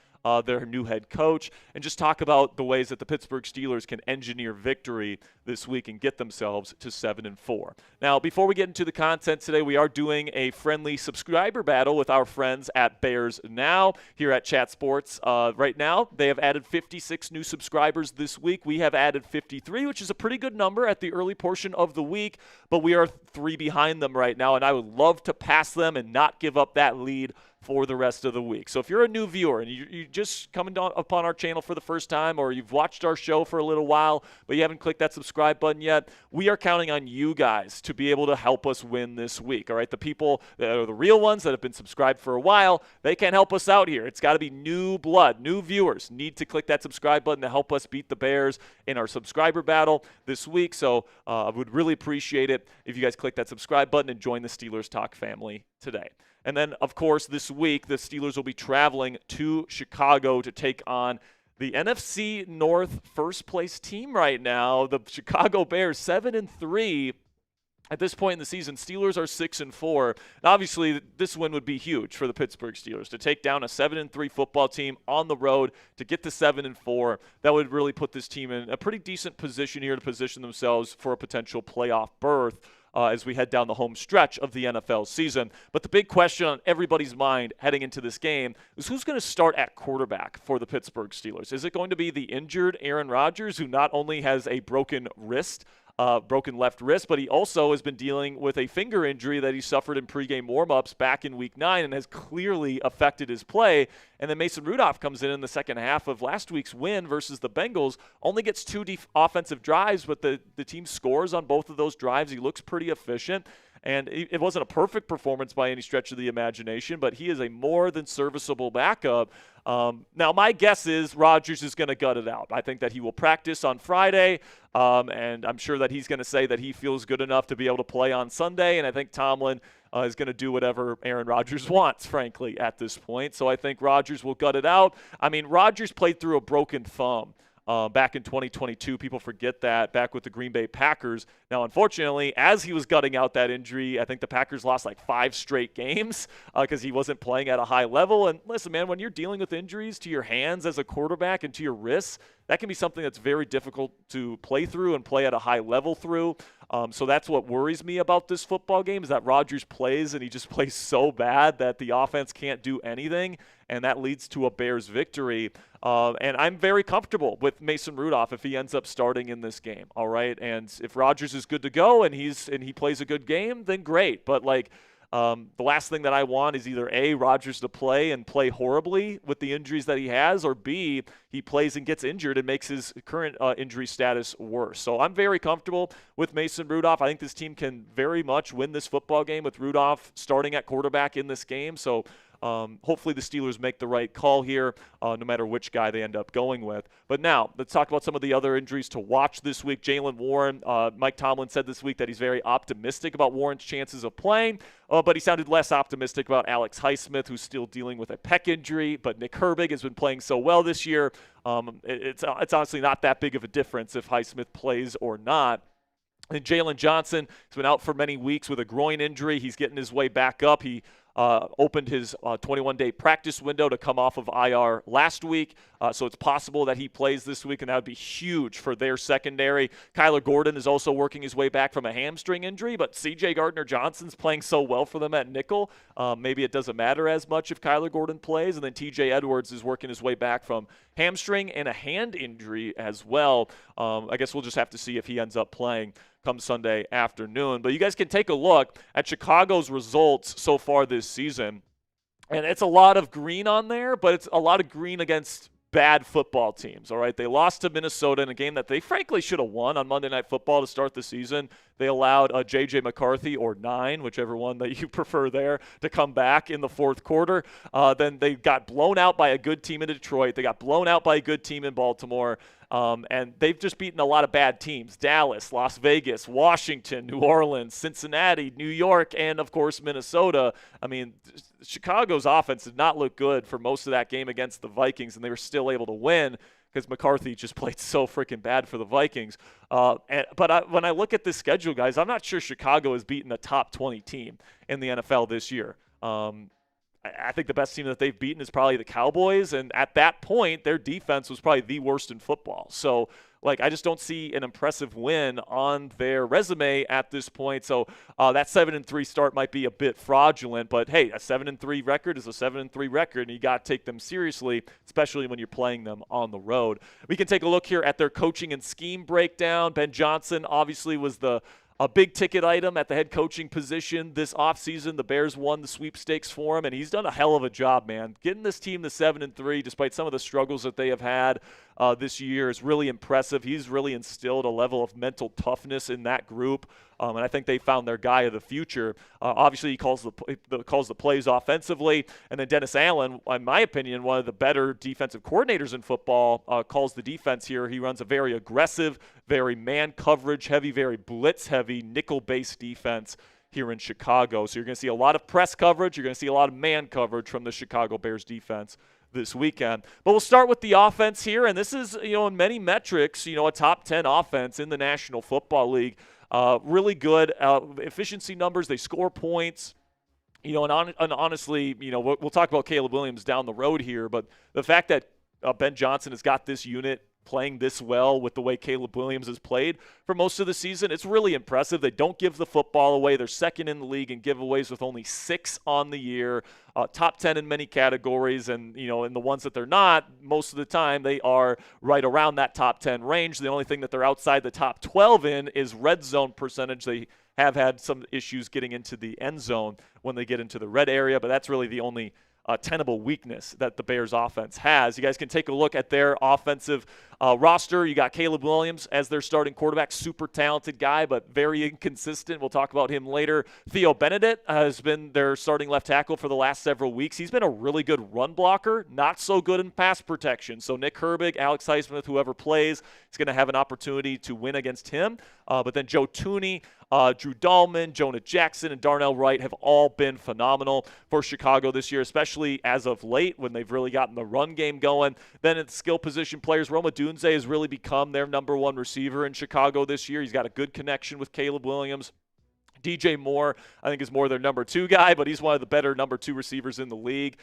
their new head coach, and just talk about the ways that the Pittsburgh Steelers can engineer victory this week and get themselves to 7-4. Now, before we get into the content today, we are doing a friendly subscriber battle with our friends at Bears Now here at Chat Sports. Right now, they have added 56 new subscribers this week. We have added 53, which is a pretty good number at the early portion of the week, but we are 3 behind them right now, and I would love to pass them and not give up that lead for the rest of the week. So if you're a new viewer and you just coming upon our channel for the first time, or you've watched our show for a little while, but you haven't clicked that subscribe button yet, we are counting on you guys to be able to help us win this week. All right, the people that are the real ones that have been subscribed for a while, they can't help us out here. It's got to be new blood, new viewers need to click that subscribe button to help us beat the Bears in our subscriber battle this week. So I would really appreciate it if you guys click that subscribe button and join the Steelers Talk family today. And then, of course, this week, the Steelers will be traveling to Chicago to take on the NFC North first-place team right now, the Chicago Bears, 7-3. At this point in the season, Steelers are 6-4. And obviously, this win would be huge for the Pittsburgh Steelers to take down a 7-3 football team on the road to get to 7-4. That would really put this team in a pretty decent position here to position themselves for a potential playoff berth as we head down the home stretch of the NFL season. But the big question on everybody's mind heading into this game is who's going to start at quarterback for the Pittsburgh Steelers? Is it going to be the injured Aaron Rodgers, who not only has a broken left wrist, but he also has been dealing with a finger injury that he suffered in pregame warmups back in Week 9 and has clearly affected his play. And then Mason Rudolph comes in the second half of last week's win versus the Bengals, only gets 2 offensive drives, but the team scores on both of those drives. He looks pretty efficient. And it wasn't a perfect performance by any stretch of the imagination, but he is a more than serviceable backup. Now, my guess is Rodgers is going to gut it out. I think that he will practice on Friday, and I'm sure that he's going to say that he feels good enough to be able to play on Sunday, and I think Tomlin is going to do whatever Aaron Rodgers wants, frankly, at this point. So I think Rodgers will gut it out. I mean, Rodgers played through a broken thumb back in 2022. People forget that, back with the Green Bay Packers. Now, unfortunately, as he was gutting out that injury, I think the Packers lost like 5 straight games because he wasn't playing at a high level. And listen, man, when you're dealing with injuries to your hands as a quarterback and to your wrists, that can be something that's very difficult to play through and play at a high level through. So that's what worries me about this football game, is that Rodgers plays and he just plays so bad that the offense can't do anything, and that leads to a Bears victory. And I'm very comfortable with Mason Rudolph if he ends up starting in this game, all right? And if Rodgers is good to go and he plays a good game, then great. But the last thing that I want is either A, Rodgers to play and play horribly with the injuries that he has, or B, he plays and gets injured and makes his current injury status worse. So I'm very comfortable with Mason Rudolph. I think this team can very much win this football game with Rudolph starting at quarterback in this game. So hopefully the Steelers make the right call here, no matter which guy they end up going with. But now, let's talk about some of the other injuries to watch this week. Jaylen Warren, Mike Tomlin said this week that he's very optimistic about Warren's chances of playing, but he sounded less optimistic about Alex Highsmith, who's still dealing with a pec injury. But Nick Herbig has been playing so well this year. It's honestly not that big of a difference if Highsmith plays or not. And Jalen Johnson has been out for many weeks with a groin injury. He's getting his way back up. He opened his 21-day practice window to come off of IR last week, so it's possible that he plays this week, and that would be huge for their secondary. Kyler Gordon is also working his way back from a hamstring injury, but C.J. Gardner-Johnson's playing so well for them at nickel, maybe it doesn't matter as much if Kyler Gordon plays, and then T.J. Edwards is working his way back from hamstring and a hand injury as well. I guess we'll just have to see if he ends up playing come Sunday afternoon. But you guys can take a look at Chicago's results so far this season. And it's a lot of green on there, but it's a lot of green against bad football teams, all right? They lost to Minnesota in a game that they frankly should have won on Monday Night Football to start the season. They allowed J.J. McCarthy, or 9, whichever one that you prefer there, to come back in the fourth quarter. Then they got blown out by a good team in Detroit. They got blown out by a good team in Baltimore. And they've just beaten a lot of bad teams: Dallas, Las Vegas, Washington, New Orleans, Cincinnati, New York, and, of course, Minnesota. I mean, Chicago's offense did not look good for most of that game against the Vikings, and they were still able to win because McCarthy just played so freaking bad for the Vikings. When I look at this schedule, guys, I'm not sure Chicago has beaten a top 20 team in the NFL this year. I think the best team that they've beaten is probably the Cowboys, and at that point, their defense was probably the worst in football. So, I just don't see an impressive win on their resume at this point. So that 7-3 start might be a bit fraudulent, but hey, a 7-3 record is a 7-3 record, and you got to take them seriously, especially when you're playing them on the road. We can take a look here at their coaching and scheme breakdown. Ben Johnson obviously was a big ticket item at the head coaching position this offseason. The Bears won the sweepstakes for him, and he's done a hell of a job, man. Getting this team to 7-3, despite some of the struggles that they have had this year, is really impressive. He's really instilled a level of mental toughness in that group, and I think they found their guy of the future. Obviously, he calls the plays offensively, and then Dennis Allen, in my opinion, one of the better defensive coordinators in football, calls the defense here. He runs a very aggressive, very man coverage heavy, very blitz heavy, nickel-based defense here in Chicago. So you're going to see a lot of press coverage. You're going to see a lot of man coverage from the Chicago Bears defense this weekend. But we'll start with the offense here, and this is, in many metrics, a top 10 offense in the National Football League. Really good efficiency numbers. They score points. And honestly, we'll talk about Caleb Williams down the road here, but the fact that Ben Johnson has got this unit playing this well with the way Caleb Williams has played for most of the season, it's really impressive. They don't give the football away. They're second in the league in giveaways with only 6 on the year, top 10 in many categories, and in the ones that they're not, most of the time they are right around that top 10 range. The only thing that they're outside the top 12 in is red zone percentage. They have had some issues getting into the end zone when they get into the red area, but that's really the only tenable weakness that the Bears offense has. You guys can take a look at their offensive roster. You got Caleb Williams as their starting quarterback, super talented guy, but very inconsistent. We'll talk about him later. Theo Benedict has been their starting left tackle for the last several weeks. He's been a really good run blocker, not so good in pass protection. So Nick Herbig, Alex Highsmith, whoever plays, is going to have an opportunity to win against him. But then Joe Tooney, Drew Dahlman, Jonah Jackson, and Darnell Wright have all been phenomenal for Chicago this year, especially as of late when they've really gotten the run game going. Then at the skill position players, Roma Dunze has really become their number one receiver in Chicago this year. He's got a good connection with Caleb Williams. DJ Moore, I think, is more their number 2 guy, but he's one of the better number 2 receivers in the league.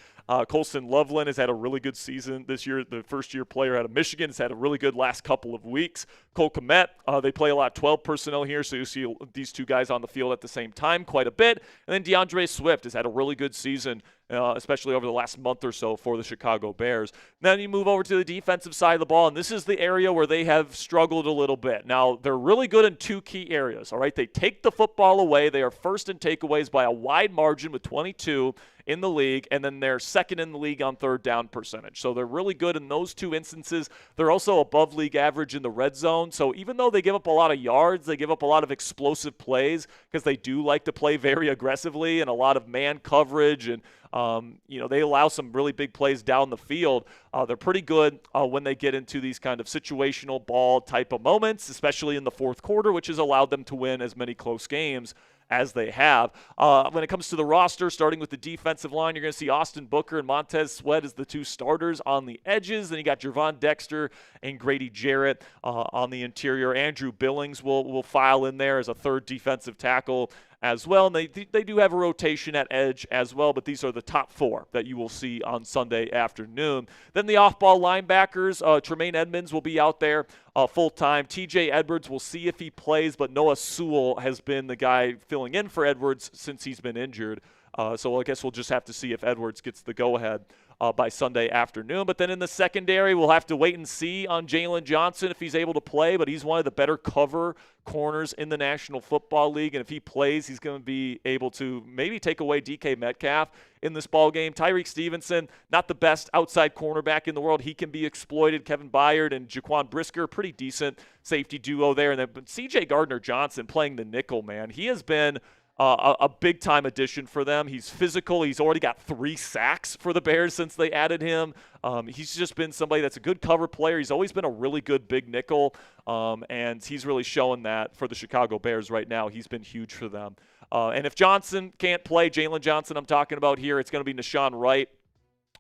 Colston Loveland has had a really good season this year. The first-year player out of Michigan has had a really good last couple of weeks. Cole Kmet, they play a lot of 12 personnel here, so you see these 2 guys on the field at the same time quite a bit. And then DeAndre Swift has had a really good season, especially over the last month or so for the Chicago Bears. Then you move over to the defensive side of the ball, and this is the area where they have struggled a little bit. Now, they're really good in 2 key areas, all right? They take the football away. They are first in takeaways by a wide margin with 22 in the league, and then they're second in the league on third down percentage. So they're really good in those 2 instances. They're also above league average in the red zone. So even though they give up a lot of yards, they give up a lot of explosive plays because they do like to play very aggressively and a lot of man coverage, and they allow some really big plays down the field. They're pretty good when they get into these kind of situational ball type of moments, especially in the fourth quarter, which has allowed them to win as many close games as they have. When it comes to the roster, starting with the defensive line, you're going to see Austin Booker and Montez Sweat as the two starters on the edges. Then you got Jervon Dexter and Grady Jarrett on the interior. Andrew Billings will file in there as a third defensive tackle as well. And they do have a rotation at edge as well, but these are the top four that you will see on Sunday afternoon. Then the off-ball linebackers, Tremaine Edmonds will be out there full-time. TJ Edwards, we'll see if he plays, but Noah Sewell has been the guy filling in for Edwards since he's been injured. So I guess we'll just have to see if Edwards gets the go-ahead by Sunday afternoon. But then in the secondary, we'll have to wait and see on Jalen Johnson if he's able to play, but he's one of the better cover corners in the National Football League, and if he plays, he's going to be able to maybe take away DK Metcalf in this ball game. Tyreek Stevenson, not the best outside cornerback in the world. He can be exploited. Kevin Byard and Jaquan Brisker, pretty decent safety duo there. And then CJ Gardner-Johnson playing the nickel, man. He has been a big-time addition for them. He's physical. He's already got 3 sacks for the Bears since they added him. He's just been somebody that's a good cover player. He's always been a really good big nickel, and he's really showing that for the Chicago Bears right now. He's been huge for them. And if Johnson can't play, Jalen Johnson I'm talking about here, it's going to be Nashawn Wright,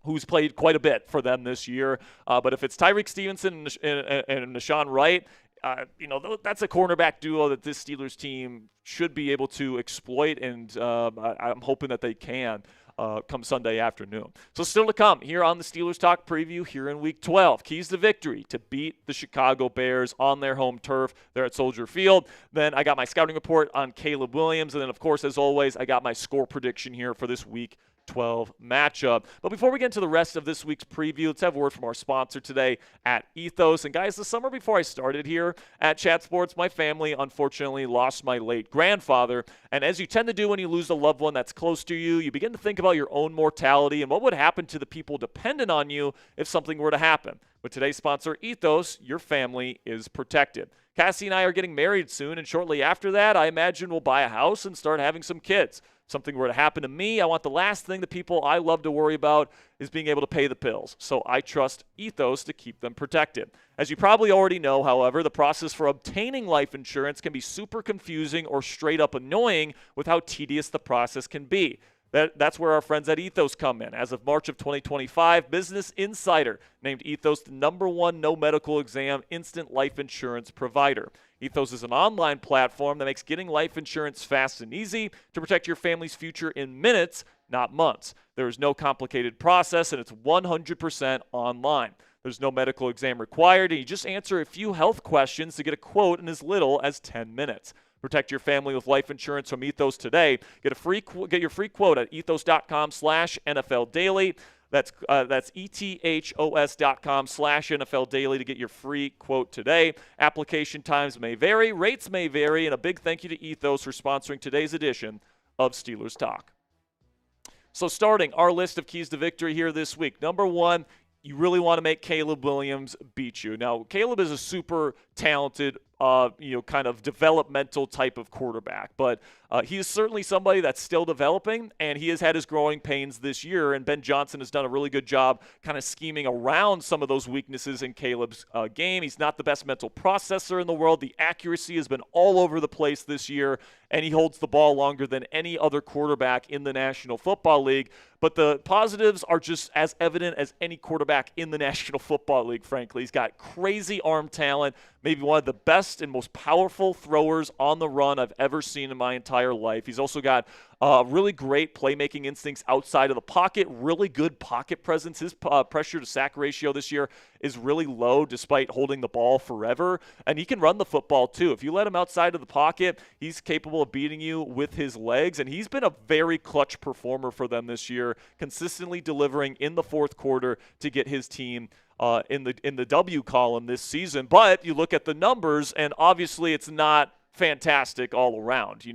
who's played quite a bit for them this year. But if it's Tyreek Stevenson and Nashawn Wright, that's a cornerback duo that this Steelers team should be able to exploit, and I'm hoping that they can come Sunday afternoon. So still to come here on the Steelers Talk preview here in Week 12. Keys to victory to beat the Chicago Bears on their home turf there at Soldier Field. Then I got my scouting report on Caleb Williams, and then, of course, as always, I got my score prediction here for this Week 12 matchup. But before we get into the rest of this week's preview, let's have a word from our sponsor today at Ethos. And guys, the summer before I started here at Chat Sports, my family unfortunately lost my late grandfather. And as you tend to do when you lose a loved one that's close to you, you begin to think about your own mortality and what would happen to the people dependent on you if something were to happen. With today's sponsor, Ethos, your family is protected. Cassie and I are getting married soon, and shortly after that, I imagine we'll buy a house and start having some kids. Something were to happen to me, I want the last thing the people I love to worry about is being able to pay the bills. So I trust Ethos to keep them protected. As you probably already know, however, the process for obtaining life insurance can be super confusing or straight up annoying with how tedious the process can be. That's where our friends at Ethos come in. As of March of 2025, Business Insider named Ethos the #1 no medical exam instant life insurance provider. Ethos is an online platform that makes getting life insurance fast and easy to protect your family's future in minutes, not months. There is no complicated process, and it's 100% online. There's no medical exam required, and you just answer a few health questions to get a quote in as little as 10 minutes. Protect your family with life insurance from Ethos today. Get your free quote at ethos.com/NFL Daily. That's ethos.com/NFL Daily to get your free quote today. Application times may vary, rates may vary, and a big thank you to Ethos for sponsoring today's edition of Steelers Talk. So starting our list of keys to victory here this week. Number 1, you really want to make Caleb Williams beat you. Now, Caleb is a super talented, kind of developmental type of quarterback, but he is certainly somebody that's still developing, and he has had his growing pains this year, and Ben Johnson has done a really good job kind of scheming around some of those weaknesses in Caleb's game. He's not the best mental processor in the world. The accuracy has been all over the place this year, and he holds the ball longer than any other quarterback in the National Football League. But the positives are just as evident as any quarterback in the National Football League, frankly. He's got crazy arm talent, maybe one of the best and most powerful throwers on the run I've ever seen in my entire life. He's also got really great playmaking instincts outside of the pocket, really good pocket presence. His pressure to sack ratio this year is really low despite holding the ball forever, and he can run the football too. If you let him outside of the pocket, he's capable of beating you with his legs, and he's been a very clutch performer for them this year, consistently delivering in the fourth quarter to get his team in the W column this season. But you look at the numbers, and obviously it's not fantastic all around.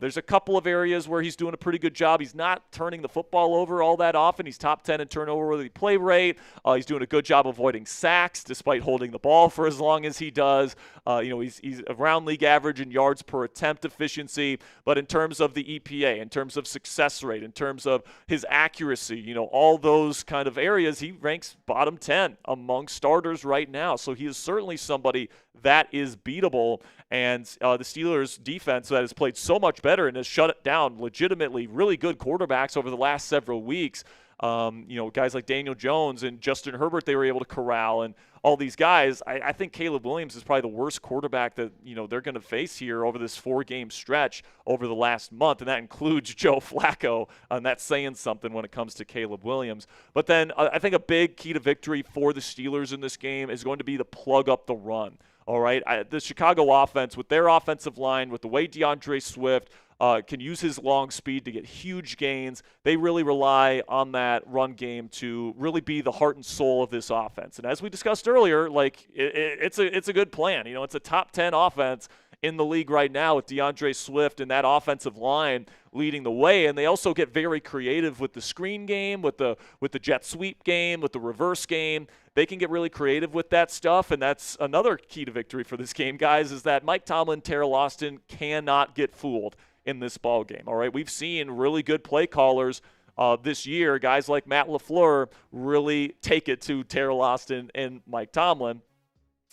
There's a couple of areas where he's doing a pretty good job. He's not turning the football over all that often. He's top 10 in turnover play rate. He's doing a good job avoiding sacks despite holding the ball for as long as he does. He's around league average in yards per attempt efficiency. But in terms of the EPA, in terms of success rate, in terms of his accuracy, all those kind of areas, he ranks bottom 10 among starters right now. So he is certainly somebody that is beatable. And the Steelers defense that has played so much better and has shut it down legitimately really good quarterbacks over the last several weeks. Guys like Daniel Jones and Justin Herbert, they were able to corral, and all these guys. I think Caleb Williams is probably the worst quarterback that they're going to face here over this 4-game stretch over the last month, and that includes Joe Flacco, and that's saying something when it comes to Caleb Williams. But then I think a big key to victory for the Steelers in this game is going to be to plug up the run. All right, the Chicago offense, with their offensive line, with the way DeAndre Swift can use his long speed to get huge gains, they really rely on that run game to really be the heart and soul of this offense. And as we discussed earlier, it's a good plan. It's a top 10 offense in the league right now with DeAndre Swift and that offensive line leading the way. And they also get very creative with the screen game, with the jet sweep game, with the reverse game. They can get really creative with that stuff, and that's another key to victory for this game, guys, is that Mike Tomlin, Terrell Austin cannot get fooled in this ball game. All right, we've seen really good play callers this year, guys like Matt LaFleur really take it to Terrell Austin and Mike Tomlin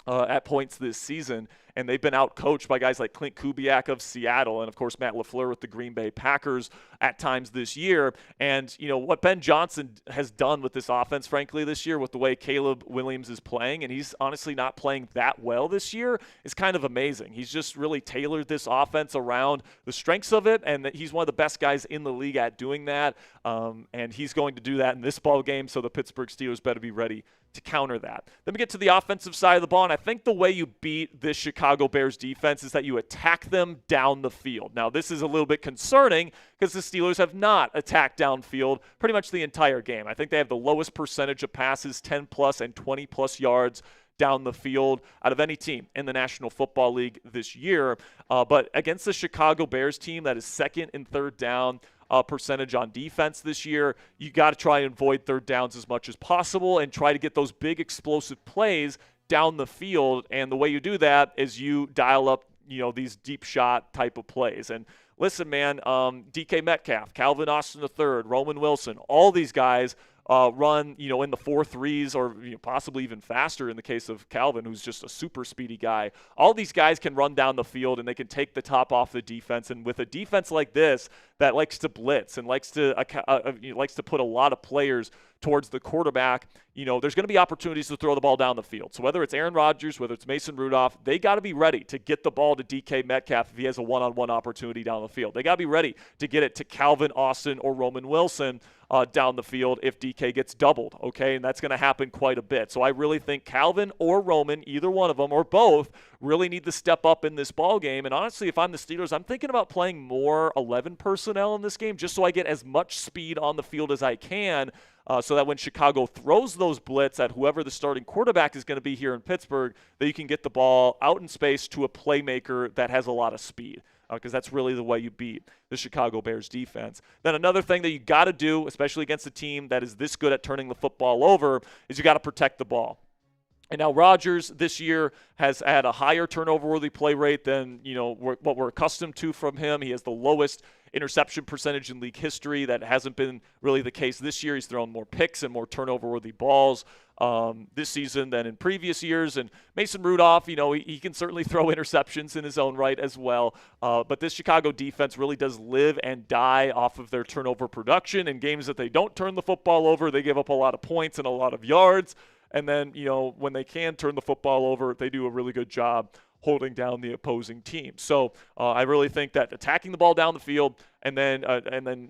at points this season, and they've been out-coached by guys like Clint Kubiak of Seattle and, of course, Matt LaFleur with the Green Bay Packers at times this year. And, what Ben Johnson has done with this offense, frankly, this year with the way Caleb Williams is playing, and he's honestly not playing that well this year, is kind of amazing. He's just really tailored this offense around the strengths of it, and he's one of the best guys in the league at doing that. And he's going to do that in this ball game, so the Pittsburgh Steelers better be ready to counter that. Then we get to the offensive side of the ball, and I think the way you beat this Chicago Bears defense is that you attack them down the field. Now, this is a little bit concerning because the Steelers have not attacked downfield pretty much the entire game. I think they have the lowest percentage of passes, 10-plus and 20-plus yards down the field out of any team in the National Football League this year. But against the Chicago Bears team that is second and third down percentage on defense this year, you got to try and avoid third downs as much as possible and try to get those big explosive plays down the field. And the way you do that is you dial up, these deep shot type of plays. And listen, man, DK Metcalf, Calvin Austin III, Roman Wilson, all these guys run, in the 4.3s or possibly even faster in the case of Calvin, who's just a super speedy guy. All these guys can run down the field and they can take the top off the defense. And with a defense like this that likes to blitz and likes to put a lot of players towards the quarterback, there's going to be opportunities to throw the ball down the field. So whether it's Aaron Rodgers, whether it's Mason Rudolph, they got to be ready to get the ball to DK Metcalf if he has a one-on-one opportunity down the field. They got to be ready to get it to Calvin Austin or Roman Wilson down the field if DK gets doubled, okay? And that's going to happen quite a bit. So I really think Calvin or Roman, either one of them or both, really need to step up in this ball game. And honestly, if I'm the Steelers, I'm thinking about playing more 11 personnel in this game just so I get as much speed on the field as I can, so that when Chicago throws those blitz at whoever the starting quarterback is going to be here in Pittsburgh, that you can get the ball out in space to a playmaker that has a lot of speed, because that's really the way you beat the Chicago Bears defense. Then another thing that you got to do, especially against a team that is this good at turning the football over, is you got to protect the ball. And now Rodgers this year has had a higher turnover-worthy play rate than what we're accustomed to from him. He has the lowest interception percentage in league history. That hasn't been really the case this year. He's thrown more picks and more turnover-worthy balls this season than in previous years. And Mason Rudolph, he can certainly throw interceptions in his own right as well. But this Chicago defense really does live and die off of their turnover production. In games that they don't turn the football over, they give up a lot of points and a lot of yards. And then, when they can turn the football over, they do a really good job holding down the opposing team. So I really think that attacking the ball down the field and then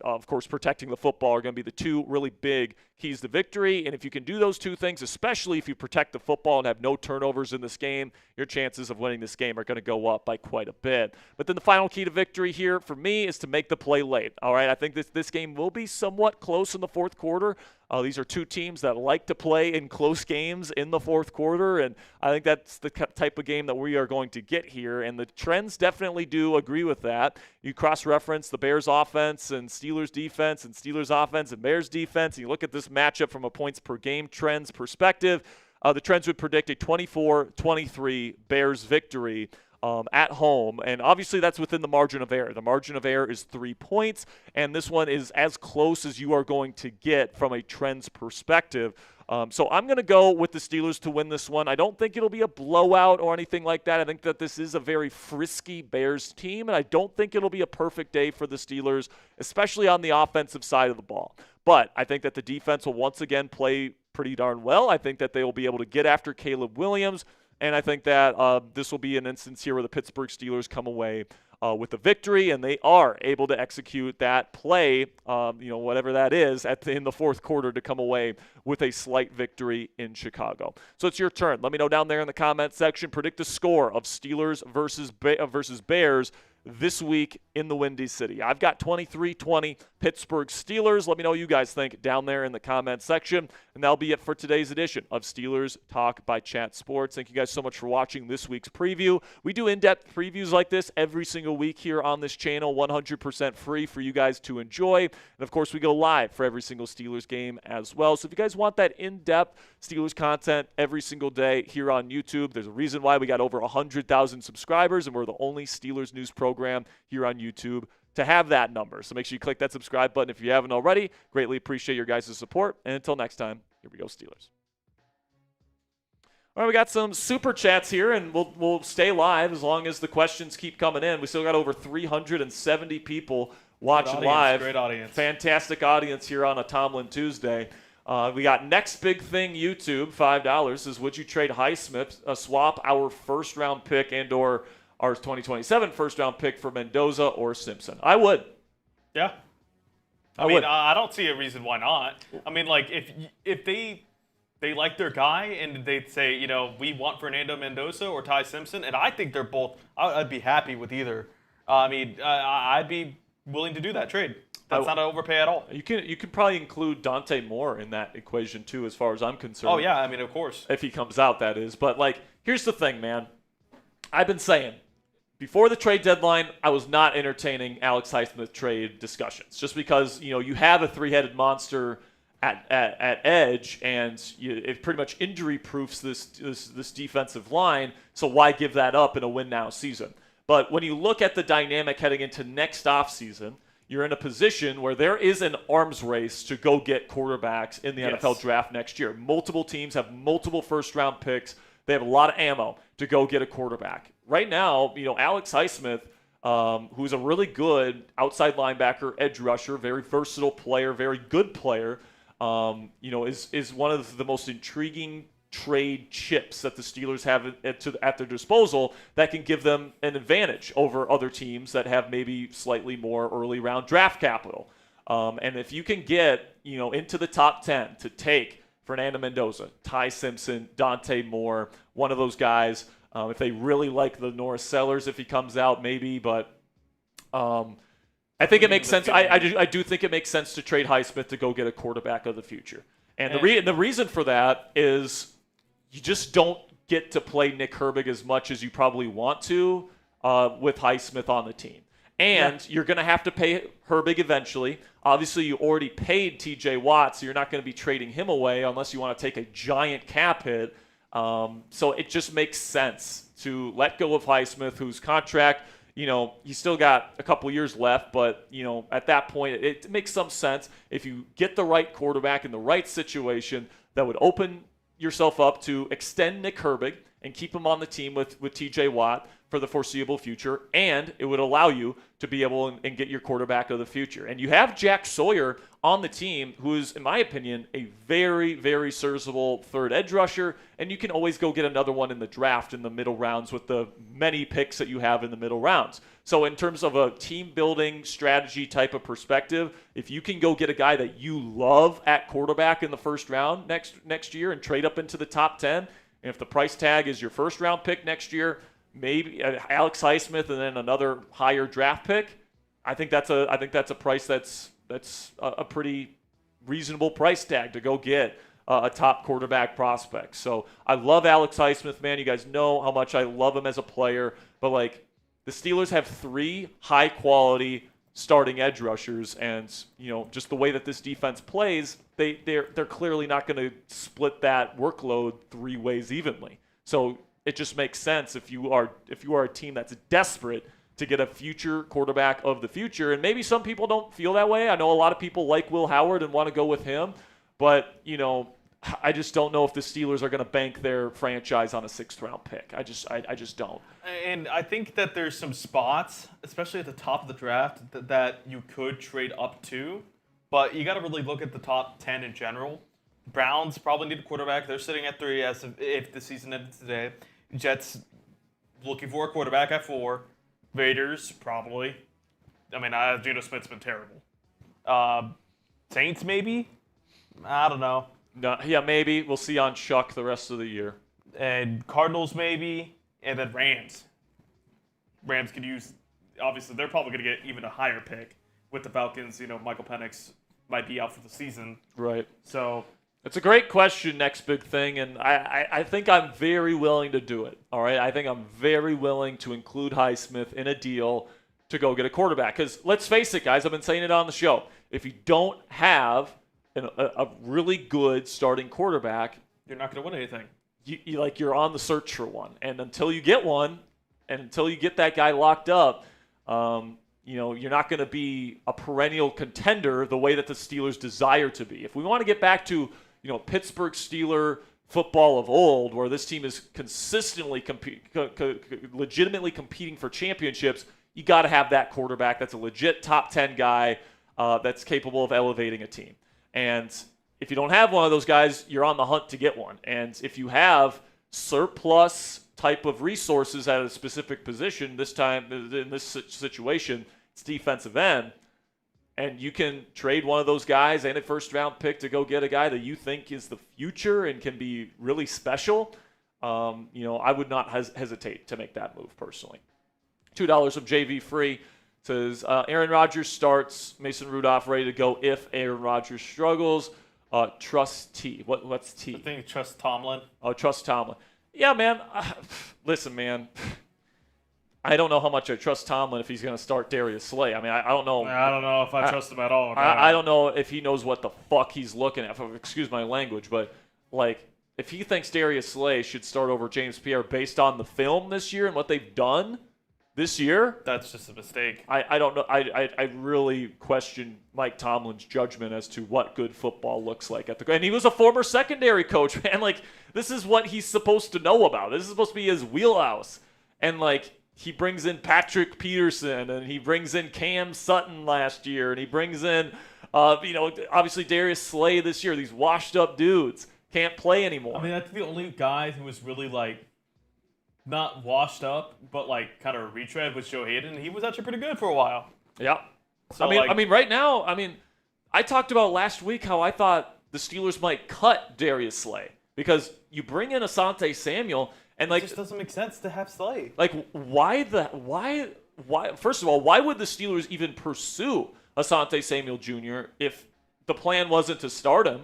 of course, protecting the football are going to be the two really big keys to victory. And if you can do those two things, especially if you protect the football and have no turnovers in this game, your chances of winning this game are going to go up by quite a bit. But then the final key to victory here for me is to make the play late. All right, I think this game will be somewhat close in the fourth quarter. These are two teams that like to play in close games in the fourth quarter, and I think that's the type of game that we are going to get here, and the trends definitely do agree with that. You cross-reference the Bears offense and Steelers defense and Steelers offense and Bears defense, and you look at this matchup from a points-per-game trends perspective, the trends would predict a 24-23 Bears victory at home, and obviously that's within the margin of error. The margin of error is 3 points, and this one is as close as you are going to get from a trends perspective. So I'm going to go with the Steelers to win this one. I don't think it'll be a blowout or anything like that. I think that this is a very frisky Bears team, and I don't think it'll be a perfect day for the Steelers, especially on the offensive side of the ball. But I think that the defense will once again play pretty darn well. I think that they will be able to get after Caleb Williams, and I think that this will be an instance here where the Pittsburgh Steelers come away with a victory, and they are able to execute that play, whatever that is, in the fourth quarter to come away with a slight victory in Chicago. So it's your turn. Let me know down there in the comment section. Predict the score of Steelers versus Bears this week in the Windy City. I've got 23-20 Pittsburgh Steelers. Let me know what you guys think down there in the comment section. And that'll be it for today's edition of Steelers Talk by Chat Sports. Thank you guys so much for watching this week's preview. We do in-depth previews like this every single week here on this channel, 100% free for you guys to enjoy. And of course, we go live for every single Steelers game as well. So if you guys want that in-depth Steelers content every single day here on YouTube, there's a reason why we got over 100,000 subscribers, and we're the only Steelers news program here on YouTube to have that number. So make sure you click that subscribe button if you haven't already. Greatly appreciate your guys' support. And until next time, here we go, Steelers. All right, we got some super chats here, and we'll stay live as long as the questions keep coming in. We still got over 370 people watching live.
Great audience.
Fantastic audience here on a Tomlin Tuesday. We got Next Big Thing YouTube, $5, says, would you trade Highsmith, swap our first-round pick and or our 2027 first-round pick for Mendoza or Simpson? I would.
Yeah. I mean, I don't see a reason why not. I mean, like, if they like their guy and they say, we want Fernando Mendoza or Ty Simpson, and I think they're both, I'd be happy with either. I mean, I'd be willing to do that trade. That's not an overpay at all.
You can probably include Dante Moore in that equation too, as far as I'm concerned.
Oh yeah, I mean, of course.
If he comes out, that is. But like, here's the thing, man. I've been saying, before the trade deadline, I was not entertaining Alex Highsmith trade discussions, just because you have a three-headed monster at edge, and it pretty much injury-proofs this defensive line. So why give that up in a win-now season? But when you look at the dynamic heading into next offseason, you're in a position where there is an arms race to go get quarterbacks in the NFL draft next year. Multiple teams have multiple first-round picks. They have a lot of ammo to go get a quarterback. Right now, Alex Highsmith, who's a really good outside linebacker, edge rusher, very versatile player, very good player, is one of the most intriguing trade chips that the Steelers have at their disposal that can give them an advantage over other teams that have maybe slightly more early round draft capital. And if you can get into the top 10 to take Fernando Mendoza, Ty Simpson, Dante Moore, one of those guys, if they really like the Norris Sellers, if he comes out, maybe. But I think it makes sense. I do think it makes sense to trade Highsmith to go get a quarterback of the future. And the reason for that is you just don't get to play Nick Herbig as much as you probably want to with Highsmith on the team. And you're going to have to pay Herbig eventually. Obviously, you already paid TJ Watt, so you're not going to be trading him away unless you want to take a giant cap hit. So it just makes sense to let go of Highsmith, whose contract, he's still got a couple years left, but, at that point, it makes some sense if you get the right quarterback in the right situation that would open yourself up to extend Nick Herbig and keep him on the team with TJ Watt for the foreseeable future, and it would allow you to be able and get your quarterback of the future. And you have Jack Sawyer on the team, who is, in my opinion, a very, very serviceable third edge rusher, and you can always go get another one in the draft in the middle rounds with the many picks that you have in the middle rounds. So in terms of a team-building strategy type of perspective, if you can go get a guy that you love at quarterback in the first round next year and trade up into the top 10, and if the price tag is your first-round pick next year, maybe Alex Highsmith and then another higher draft pick, I think that's a price that's a pretty reasonable price tag to go get a top quarterback prospect. So I love Alex Highsmith, man. You guys know how much I love him as a player. But like, the Steelers have 3 high-quality starting edge rushers, and just the way that this defense plays, they're clearly not going to split that workload 3 ways evenly. So it just makes sense if you are a team that's desperate to get a future quarterback of the future. And maybe some people don't feel that way. I know a lot of people like Will Howard and want to go with him, but I just don't know if the Steelers are going to bank their franchise on a 6th-round pick. I just don't.
And I think that there's some spots, especially at the top of the draft, that you could trade up to. But you got to really look at the top 10 in general. Browns probably need a quarterback. They're sitting at 3 as if the season ended today. Jets looking for a quarterback at 4. Raiders probably. I mean, Geno Smith's been terrible. Saints maybe. I don't know.
No, yeah, maybe. We'll see on Chuck the rest of the year.
And Cardinals maybe, and then Rams. Rams could use, obviously, they're probably going to get even a higher pick with the Falcons. Michael Penix might be out for the season.
Right.
So
it's a great question, next big thing, and I think I'm very willing to do it. All right? I think I'm very willing to include Highsmith in a deal to go get a quarterback. Because let's face it, guys, I've been saying it on the show. If you don't have a really good starting quarterback,
you're not going to win anything.
You're on the search for one, and until you get one, and until you get that guy locked up, you're not going to be a perennial contender the way that the Steelers desire to be. If we want to get back to Pittsburgh Steeler football of old, where this team is consistently legitimately competing for championships, you got to have that quarterback that's a legit top 10 guy that's capable of elevating a team. And if you don't have one of those guys, you're on the hunt to get one. And if you have surplus type of resources at a specific position, this time in this situation, it's defensive end, and you can trade one of those guys and a 1st-round pick to go get a guy that you think is the future and can be really special, I would not hesitate to make that move personally. $2 from JV Free says, Aaron Rodgers starts, Mason Rudolph ready to go if Aaron Rodgers struggles. Trust T. What's T?
I think trust Tomlin.
Oh, trust Tomlin. Yeah, man. Listen, man. I don't know how much I trust Tomlin if he's going to start Darius Slay. I mean, I don't know.
I don't know if I trust him at all.
I don't know if he knows what the fuck he's looking at. Excuse my language, but if he thinks Darius Slay should start over James Pierre based on the film this year and what they've done this year,
that's just a mistake.
I don't know. I really question Mike Tomlin's judgment as to what good football looks like and he was a former secondary coach, man. This is what he's supposed to know about. This is supposed to be his wheelhouse. And he brings in Patrick Peterson, and he brings in Cam Sutton last year, and he brings in obviously Darius Slay this year. These washed up dudes can't play anymore.
I mean, that's the only guy who was really not washed up, but kind of a retread with Joe Hayden. He was actually pretty good for a while.
Yeah. So I mean, right now, I talked about last week how I thought the Steelers might cut Darius Slay because you bring in Asante Samuel and
it just doesn't make sense to have Slay.
Why? First of all, why would the Steelers even pursue Asante Samuel Jr. if the plan wasn't to start him?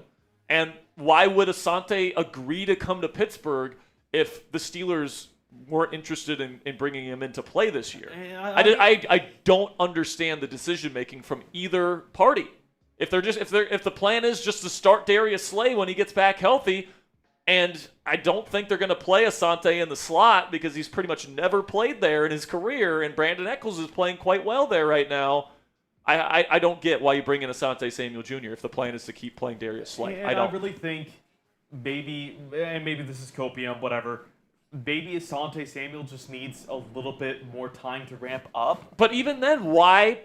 And why would Asante agree to come to Pittsburgh if the Steelers weren't interested in bringing him into play this year? I don't understand the decision making from either party. If the plan is just to start Darius Slay when he gets back healthy, and I don't think they're going to play Asante in the slot because he's pretty much never played there in his career, and Brandon Echols is playing quite well there right now. I don't get why you bring in Asante Samuel Jr. if the plan is to keep playing Darius Slay.
I really think maybe this is copium, whatever. Maybe Asante Samuel just needs a little bit more time to ramp up.
But even then, why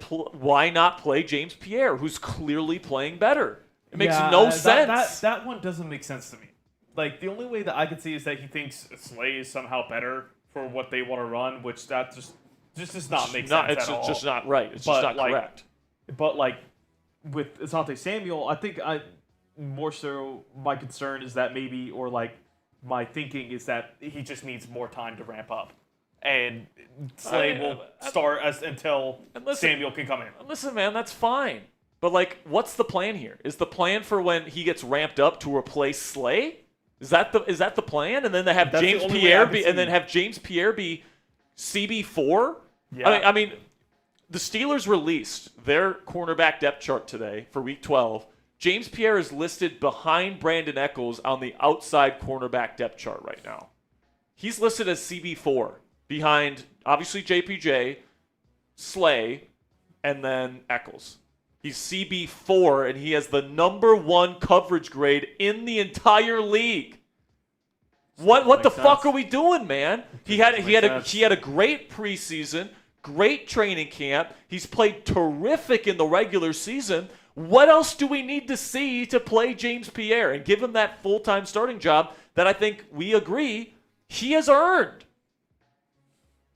not play James Pierre, who's clearly playing better? It makes no sense.
That one doesn't make sense to me. The only way that I could see is that he thinks Slay is somehow better for what they want to run, which that just does not make sense at all.
It's just not right. It's just not correct.
But with Asante Samuel, I think more so my concern is that maybe, or my thinking is that he just needs more time to ramp up. And Slay will start until Samuel can come in.
Listen, man, that's fine. But what's the plan here? Is the plan for when he gets ramped up to replace Slay? Is that the plan? And then they have James Pierre be CB4?
Yeah.
I mean, the Steelers released their cornerback depth chart today for Week 12. James Pierre is listed behind Brandon Echols on the outside cornerback depth chart right now. he's listed as CB4 behind, obviously, JPJ, Slay, and then Eccles. He's CB4, and he has the number 1 coverage grade in the entire league. What the fuck are we doing, man? He had a great preseason, great training camp. He's played terrific in the regular season. What else do we need to see to play James Pierre and give him that full-time starting job that I think we agree he has earned?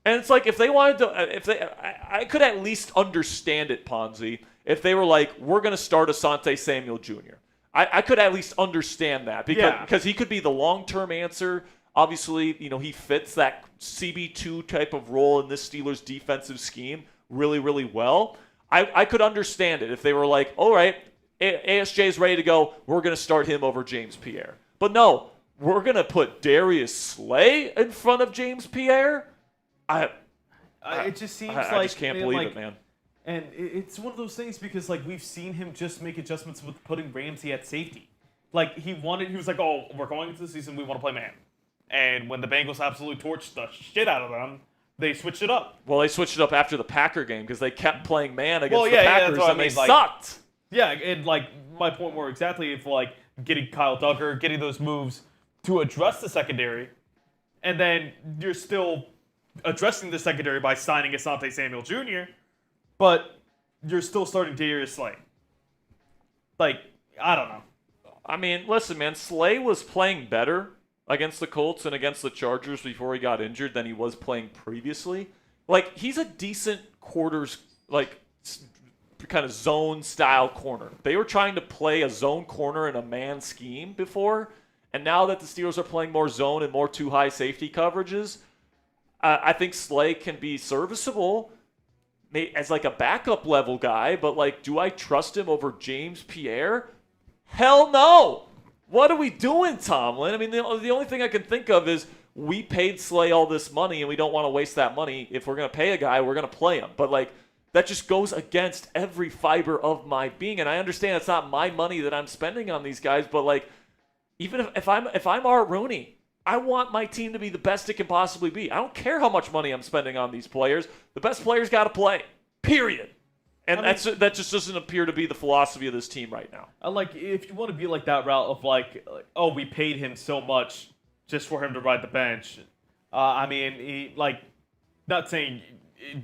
And it's like, if they wanted to, I could at least understand it, Ponzi, if they were like, we're going to start Asante Samuel Jr. I could at least understand that because he could be the long-term answer. Obviously, he fits that CB2 type of role in this Steelers defensive scheme really, really well. I could understand it if they were like, all right, ASJ is ready to go. We're going to start him over James Pierre. But no, we're going to put Darius Slay in front of James Pierre?
It just seems like
I just can't believe it, man.
And it's one of those things because we've seen him just make adjustments with putting Ramsey at safety. He was like, oh, we're going into the season, we want to play man. And when the Bengals absolutely torched the shit out of them, they switched it up.
Well, they switched it up after the Packer game because they kept playing man against the Packers and they sucked.
Yeah, and my point more exactly if getting Kyle Duggar, getting those moves to address the secondary, and then you're still addressing the secondary by signing Asante Samuel Jr., but you're still starting Darius Slay. I don't know.
I mean, listen, man, Slay was playing better against the Colts and against the Chargers before he got injured than he was playing previously. He's a decent quarters, kind of zone-style corner. They were trying to play a zone corner in a man scheme before, and now that the Steelers are playing more zone and more too-high safety coverages, I think Slay can be serviceable as a backup level guy, but do I trust him over James Pierre? Hell no! What are we doing, Tomlin? I mean, the only thing I can think of is we paid Slay all this money and we don't want to waste that money. If we're going to pay a guy, we're going to play him. But that just goes against every fiber of my being. And I understand it's not my money that I'm spending on these guys, but even if I'm Art Rooney, I want my team to be the best it can possibly be. I don't care how much money I'm spending on these players. The best players got to play. Period. And that just doesn't appear to be the philosophy of this team right now.
If you want to be that route of oh, we paid him so much just for him to ride the bench. Not saying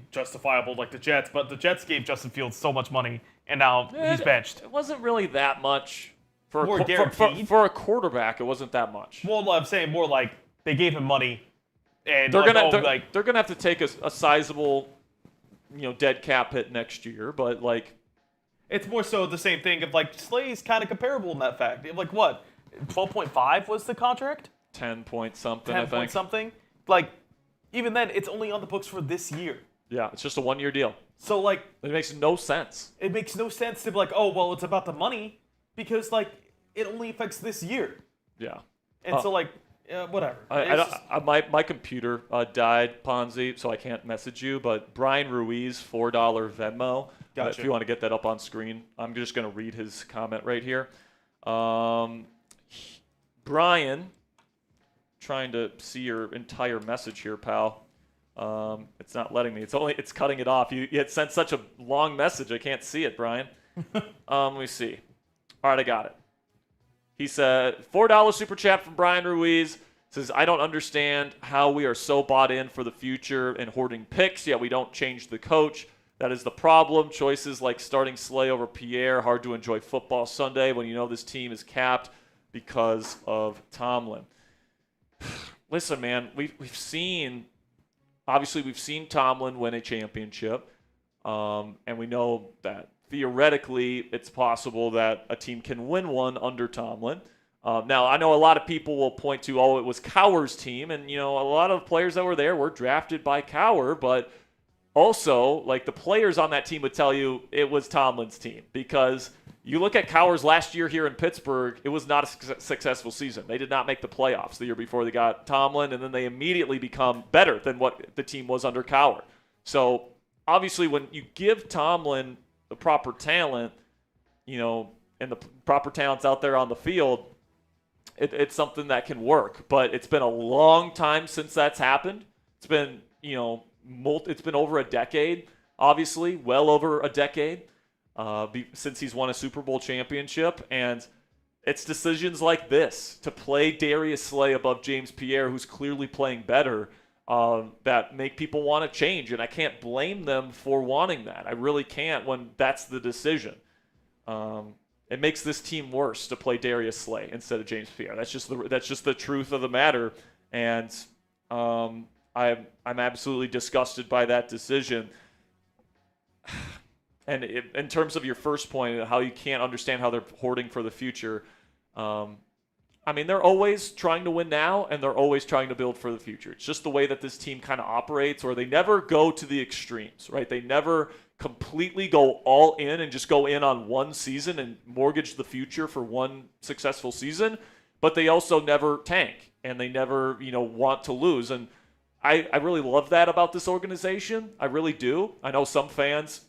justifiable like the Jets, but the Jets gave Justin Fields so much money, and now he's benched.
It wasn't really that much.
More guaranteed?
For a quarterback, it wasn't that much.
Well, I'm saying more they gave him money, and
they're gonna have to take a sizable, dead cap hit next year. But
it's more so the same thing of Slay's kind of comparable in that fact. What, 12.5 was the contract?
10 point something.
10
I think.
Point something. Even then, it's only on the books for this year.
Yeah, it's just a 1-year deal.
So it
makes no sense.
It makes no sense to be oh, well, it's about the money because it only affects this year.
Yeah.
And whatever.
My computer died, Ponzi, so I can't message you. But Brian Ruiz, $4 Venmo.
Gotcha.
If you want to get that up on screen, I'm just going to read his comment right here. Brian, trying to see your entire message here, pal. It's not letting me. It's cutting it off. You had sent such a long message. I can't see it, Brian. Let me see. All right, I got it. He said, $4 super chat from Brian Ruiz. Says, I don't understand how we are so bought in for the future and hoarding picks, yet we don't change the coach. That is the problem. Choices like starting Slay over Pierre, hard to enjoy football Sunday when this team is capped because of Tomlin. Listen, man, we've seen Tomlin win a championship, and we know that theoretically it's possible that a team can win one under Tomlin. Now, I know a lot of people will point to, it was Cowher's team, and a lot of players that were there were drafted by Cowher, but also, the players on that team would tell you it was Tomlin's team, because you look at Cowher's last year here in Pittsburgh, it was not a successful season. They did not make the playoffs the year before they got Tomlin, and then they immediately become better than what the team was under Cowher. So, obviously, when you give Tomlin the proper talent, and the proper talent's out there on the field, it's something that can work. But it's been a long time since that's happened. It's been, it's been over a decade, obviously, well over a decade since he's won a Super Bowl championship. And it's decisions like this, to play Darius Slay above James Pierre, who's clearly playing better, that make people want to change. And I can't blame them for wanting that. I really can't when that's the decision. It makes this team worse to play Darius Slay instead of James Pierre. That's just the truth of the matter. And I'm absolutely disgusted by that decision. And in terms of your first point, how you can't understand how they're hoarding for the future, they're always trying to win now, and they're always trying to build for the future. It's just the way that this team kind of operates, or they never go to the extremes, right? They never completely go all in and just go in on one season and mortgage the future for one successful season, but they also never tank, and they never, want to lose. And I really love that about this organization. I really do. I know some fans,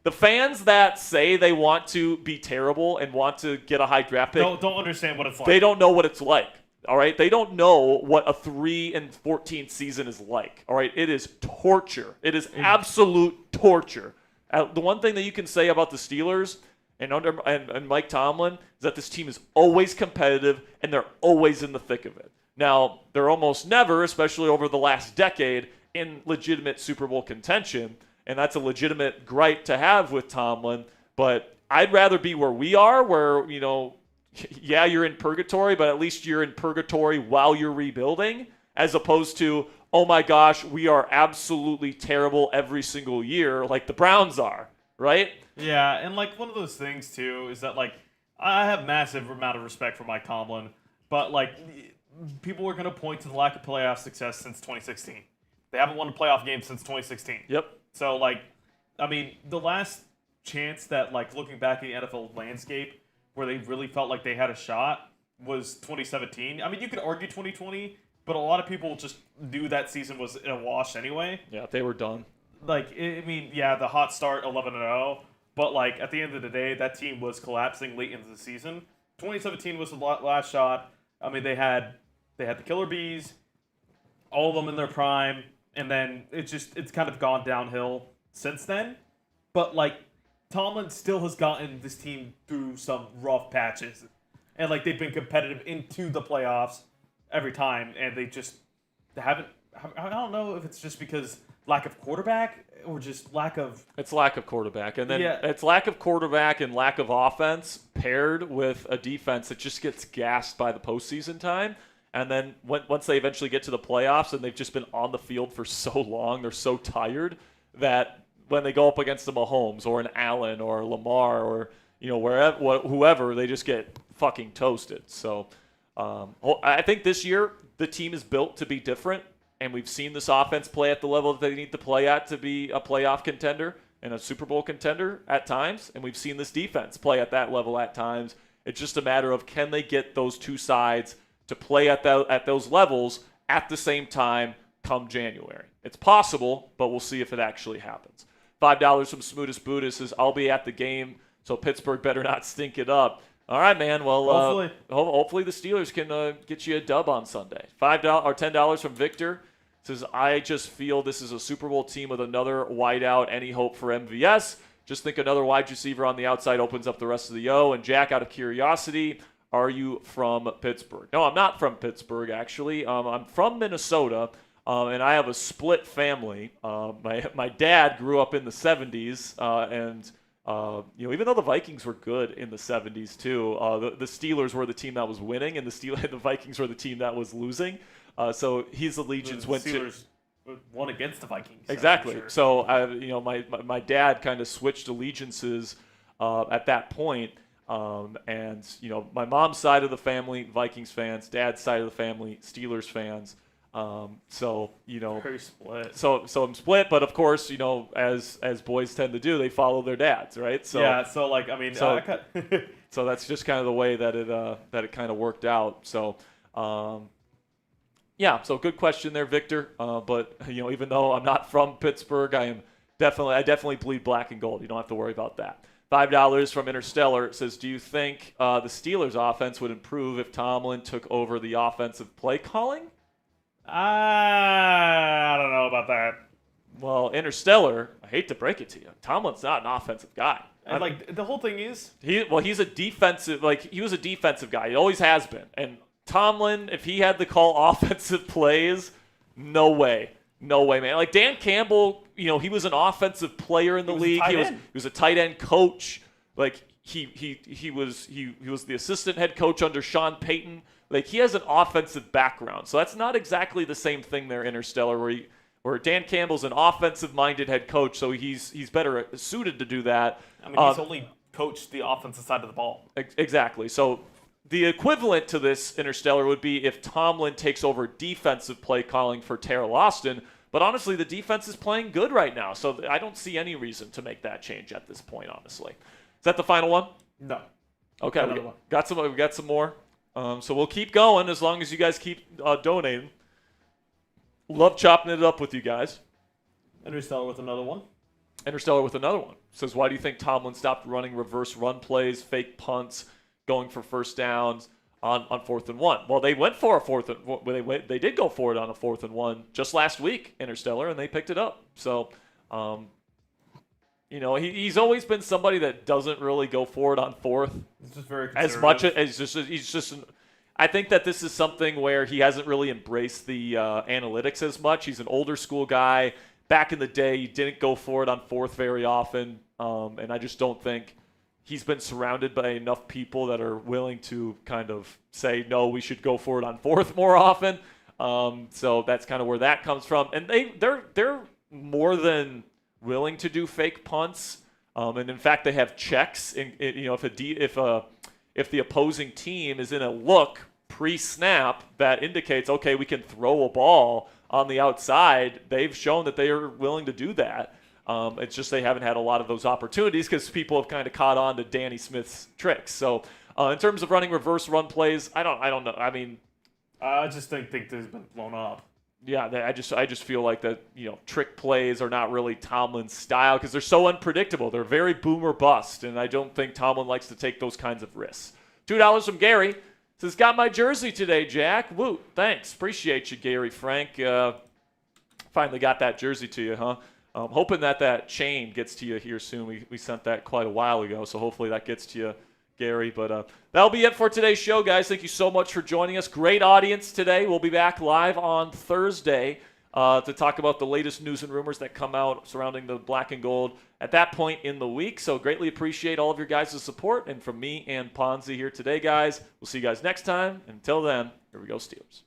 the fans that say they want to be terrible and want to get a high draft pick
don't understand what it's like.
They don't know what it's like. All right, they don't know what a 3-14 season is like. All right, it is torture. It is absolute torture. The one thing that you can say about the Steelers and Mike Tomlin is that this team is always competitive and they're always in the thick of it. Now, they're almost never, especially over the last decade, in legitimate Super Bowl contention, and that's a legitimate gripe to have with Tomlin. But I'd rather be where we are, where yeah, you're in purgatory, but at least you're in purgatory while you're rebuilding, as opposed to, oh my gosh, we are absolutely terrible every single year like the Browns are, right?
Yeah, and one of those things too is that I have massive amount of respect for Mike Tomlin, but people are going to point to the lack of playoff success since 2016. They haven't won a playoff game since 2016.
Yep.
So the last chance that looking back at the NFL landscape where they really felt like they had a shot was 2017. You could argue 2020, but a lot of people just knew that season was in a wash anyway.
Yeah, they were done.
The hot start, 11-0, but at the end of the day, that team was collapsing late into the season. 2017 was the last shot. They had the Killer Bees, all of them in their prime, and then it's kind of gone downhill since then. But Tomlin still has gotten this team through some rough patches. And they've been competitive into the playoffs every time, and they haven't. I don't know if it's just because lack of quarterback or just lack of.
It's lack of quarterback, and then
Yeah.
it's lack of quarterback and lack of offense paired with a defense that just gets gassed by the postseason time. And then once they eventually get to the playoffs, and they've just been on the field for so long, they're so tired that when they go up against a Mahomes or an Allen or a Lamar or whoever, they just get fucking toasted. So I think this year the team is built to be different, and we've seen this offense play at the level that they need to play at to be a playoff contender and a Super Bowl contender at times, and we've seen this defense play at that level at times. It's just a matter of, can they get those two sides to play at those levels at the same time come January. It's possible, but we'll see if it actually happens. $5 from Smootest Buddhist says, I'll be at the game, so Pittsburgh better not stink it up. All right, man. Well, hopefully the Steelers can get you a dub on Sunday. $5 or $10 from Victor says, I just feel this is a Super Bowl team with another wideout. Any hope for MVS? Just think another wide receiver on the outside opens up the rest of the O. And Jack, out of curiosity, are you from Pittsburgh? No, I'm not from Pittsburgh, actually. I'm from Minnesota, and I have a split family. My dad grew up in the 70s, and even though the Vikings were good in the 70s too, the Steelers were the team that was winning, and the Vikings were the team that was losing. So his allegiance went to.
The Steelers won against the Vikings.
Exactly.
Sure.
So my dad kind of switched allegiances at that point. And my mom's side of the family, Vikings fans, dad's side of the family, Steelers fans.
Very split.
So I'm split, but of course, as boys tend to do, they follow their dads, right? So
yeah.
So that's just kind of the way that it kind of worked out. So so good question there, Victor. But even though I'm not from Pittsburgh, I definitely bleed black and gold. You don't have to worry about that. $5 from Interstellar says, do you think the Steelers' offense would improve if Tomlin took over the offensive play calling?
I don't know about that.
Well, Interstellar, I hate to break it to you, Tomlin's not an offensive guy.
And like the whole thing is,
he's a defensive, he was a defensive guy. He always has been. And Tomlin, if he had to call offensive plays, no way, man. Like Dan Campbell, he was an offensive player in the league. He was a tight end coach. Like he was the assistant head coach under Sean Payton. Like he has an offensive background, so that's not exactly the same thing there, Interstellar, where Dan Campbell's an offensive-minded head coach, so he's better suited to do that.
I mean, he's only coached the offensive side of the ball.
Exactly. So the equivalent to this, Interstellar, would be if Tomlin takes over defensive play calling for Terrell Austin. But honestly, the defense is playing good right now, so I don't see any reason to make that change at this point, honestly. Is that the final one?
No.
Okay, we got some more. So we'll keep going as long as you guys keep donating. Love chopping it up with you guys.
Interstellar with another one.
Says, why do you think Tomlin stopped running reverse run plays, fake punts, going for first downs on 4th and 1? Well, they went for a 4th and they did go for it on a 4th and 1 just last week, Interstellar, and they picked it up. So, he's always been somebody that doesn't really go for it on 4th.
It's just very
as much as he's just. I think that this is something where he hasn't really embraced the analytics as much. He's an older school guy. Back in the day, he didn't go for it on 4th very often, and I just don't think he's been surrounded by enough people that are willing to kind of say, no, we should go for it on 4th more often. So that's kind of where that comes from. And they're more than willing to do fake punts, and in fact, they have checks. If the opposing team is in a look pre-snap that indicates, okay, we can throw a ball on the outside, they've shown that they are willing to do that. It's just they haven't had a lot of those opportunities because people have kind of caught on to Danny Smith's tricks. So in terms of running reverse run plays, I don't know. I mean,
I just think they've been blown up.
Yeah, I just feel like that, trick plays are not really Tomlin's style because they're so unpredictable. They're very boom or bust, and I don't think Tomlin likes to take those kinds of risks. $2 from Gary says, got my jersey today, Jack. Woo, thanks. Appreciate you, Gary Frank. Finally got that jersey to you, huh? Hoping that chain gets to you here soon. We sent that quite a while ago, so hopefully that gets to you, Gary. But that'll be it for today's show, guys. Thank you so much for joining us. Great audience today. We'll be back live on Thursday to talk about the latest news and rumors that come out surrounding the black and gold at that point in the week. So greatly appreciate all of your guys' support. And from me and Ponzi here today, guys, we'll see you guys next time. Until then, here we go, Steelers.